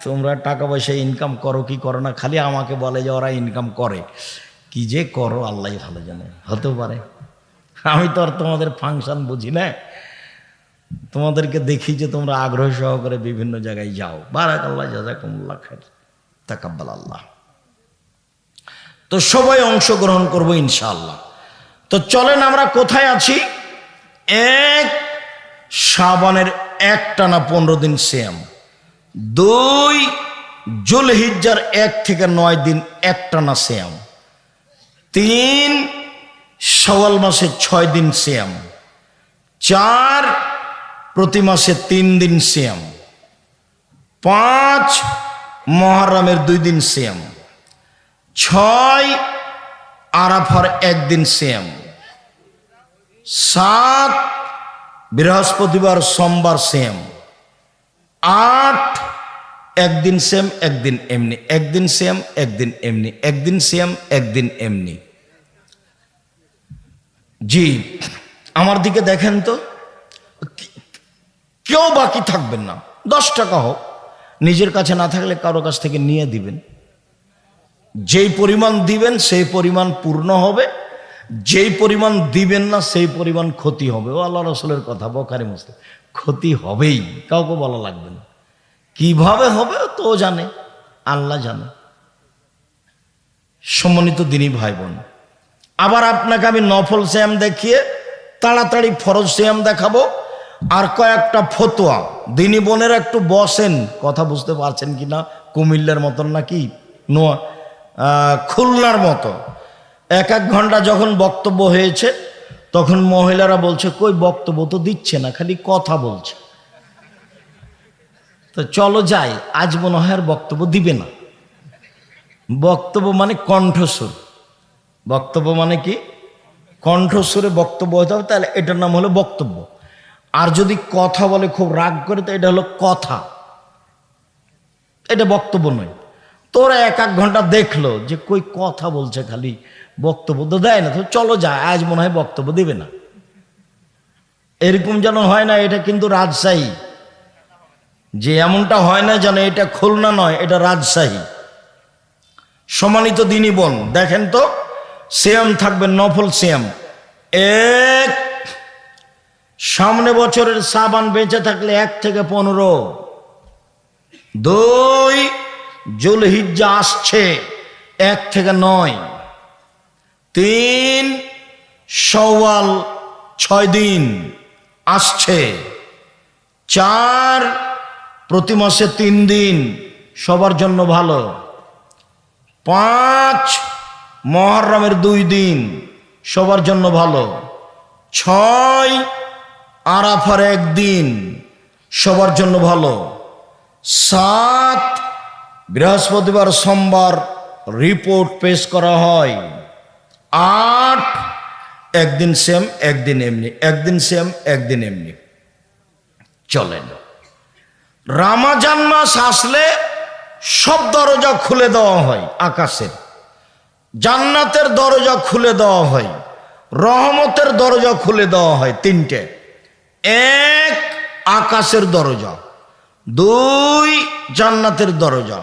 তোমরা টাকা পয়সা ইনকাম করো কি করো না, খালি আমাকে বলে যে ওরা ইনকাম করে, কি যে করো আল্লাহ ভালো জানে। হতে পারে, আমি তো আর তোমাদের ফাংশন বুঝি না, তোমাদেরকে দেখি যে তোমরা আগ্রহ সহকারে বিভিন্ন জায়গায় যাও। বারাকাল্লাহ, জাযাকুমুল্লাহ খাইর, তাকাব্বাল আল্লাহ। তো সবাই অংশগ্রহণ করবো ইনশাআল্লাহ। তো চলেন, আমরা কোথায় আছি? 1 শাবানের একটানা 15 দিন সিয়াম, 2 যুলহিজ্জার 1 থেকে 9 দিন একটানা সিয়াম, 3 শাওয়াল মাসে 6 দিন সিয়াম, 4 প্রতি মাসে 3 দিন সিয়াম, 5 মুহররমের 2 দিন সিয়াম, 6 আরাফার 1 দিন সিয়াম, 7 বৃহস্পতিবার সোমবার সিয়াম, 8 একদিন সিয়াম একদিন এমনি, একদিন সিয়াম একদিন এমনি, একদিন সিয়াম একদিন এমনি। জি, আমার দিকে দেখেন তো, কেউ বাকি থাকবেন না। 10 টাকা হোক, নিজের কাছে না থাকলে কারো কাছ থেকে নিয়ে দিবেন। যেই পরিমাণ দিবেন সেই পরিমাণ পূর্ণ হবে, যেই পরিমাণ দিবেন না সেই পরিমাণ ক্ষতি হবে। ও আল্লাহ রাসূলের কথা, বুখারী মুসলিম। ক্ষতি হবেই, কাউকে বলা লাগবে না। কিভাবে হবে তো জানে, আল্লাহ জানে। সম্মানিত দিনী ভাই বোন, আবার আপনাকে আমি নফল সিয়াম দেখিয়ে তাড়াতাড়ি ফরজ সিয়াম দেখাবো। আর কয়েকটা ফতোয়া, দিনী বোনেরা একটু বসেন, কথা বুঝতে পারছেন কিনা, কুমিল্লার মতন নাকি নোয়া, খুলনার মতো। এক এক ঘন্টা যখন বক্তব্য হয়েছে তখন মহিলারা বলছে কই বক্তব্য তো দিচ্ছে না, খালি কথা বলছে। তো চলো যাই, আজ মনে হয় আর বক্তব্য দিবে না। বক্তব্য মানে কণ্ঠস্বর, বক্তব্য মানে কি কণ্ঠস্বরে বক্তব্য হতে হবে, তাহলে এটার নাম হলো বক্তব্য। আর যদি কথা বলে খুব রাগ করে তো এটা হলো কথা, এটা বক্তব্য নয়। তোরা এক এক ঘন্টা দেখলো যে কই কথা বলছে, খালি বক্তব্য তো দেয় না, তো চলো যায়, আজ মনে হয় বক্তব্য দিবে না। এরকম যেন হয় না, এটা কিন্তু রাজশাহী, যে এমনটা হয় না যেন এটা খুলনা নয়, এটা রাজশাহী। সম্মানিত দিনী বোন, দেখেন তো সিয়াম থাকবে, নফল সিয়াম। এক, সামনে বছরের সাবান বেঁচে থাকলে 1 থেকে 15। 2, জুলহিজ্জা আসছে 1 থেকে 9। 3, শাওয়াল 6 দিন আসছে। 4, প্রতি মাসে 3 দিন, সবার জন্য ভালো। 5, মুহররমের 2 দিন, সবার জন্য ভালো। 6, আরাফার 1 দিন, সবার জন্য ভালো। 7, বৃহস্পতিবার সোমবার রিপোর্ট পেশ করা হয়। 8, একদিন সেম একদিন এমনি, একদিন সেম একদিন এমনি। চলেন, রমজান মাস আসলে সব দরজা খুলে দেওয়া হয়, আকাশের জান্নাতের দরজা খুলে দেওয়া হয়, রহমতের দরজা খুলে দেওয়া হয়। 3টে। 1, আকাশের দরজা। 2, জান্নাতের দরজা।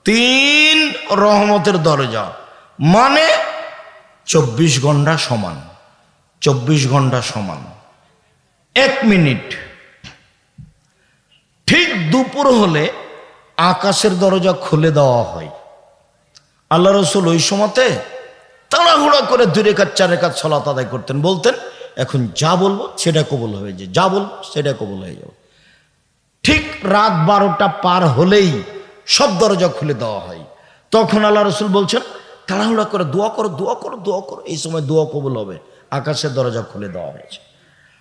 3, রহমতের দরজা। মানে 24 ঘন্টা সমান, 24 ঘন্টা সমান। 1 মিনিট ঠিক দুপুর হলে আকাশের দরজা খুলে দেওয়া হয়। আল্লাহ রসুল ওই সময়তে তাড়াহুড়া করে 2 রাকাত 4 রাকাত সালাত আদায় করতেন, বলতেন এখন যা বলবো সেটা কবুল হয়ে যায়, যা বলবো সেটা কবুল হয়ে যাবে। ঠিক রাত 12টা পার হলেই সব দরজা খুলে দেওয়া হয়। তখন আল্লাহ রসুল বলছেন তাড়াহুড়া করে দোয়া করো, দোয়া করো, দোয়া করো, এই সময় দোয়া কবুল হবে। আকাশের দরজা খুলে দেওয়া হয়েছে।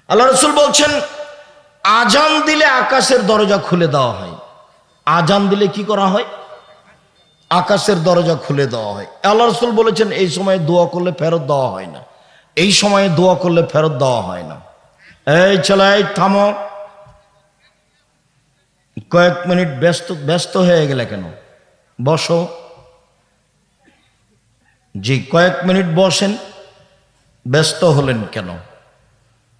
আল্লাহ রসুল বলছেন আজান দিলে আকাশের দরজা খুলে দেওয়া হয়। আজান দিলে কি করা হয়? আকাশের দরজা খুলে দেওয়া হয়। আল্লাহ রসুল বলেছেন এই সময়ে দোয়া করলে ফেরত দেওয়া হয় না, এই সময়ে দোয়া করলে ফেরত দেওয়া হয় না। এই ছেলে থামো, কয়েক মিনিট ব্যস্ত হয়ে গেলে কেন? বসো। জি, কয়েক মিনিট বসেন, ব্যস্ত হলেন কেন?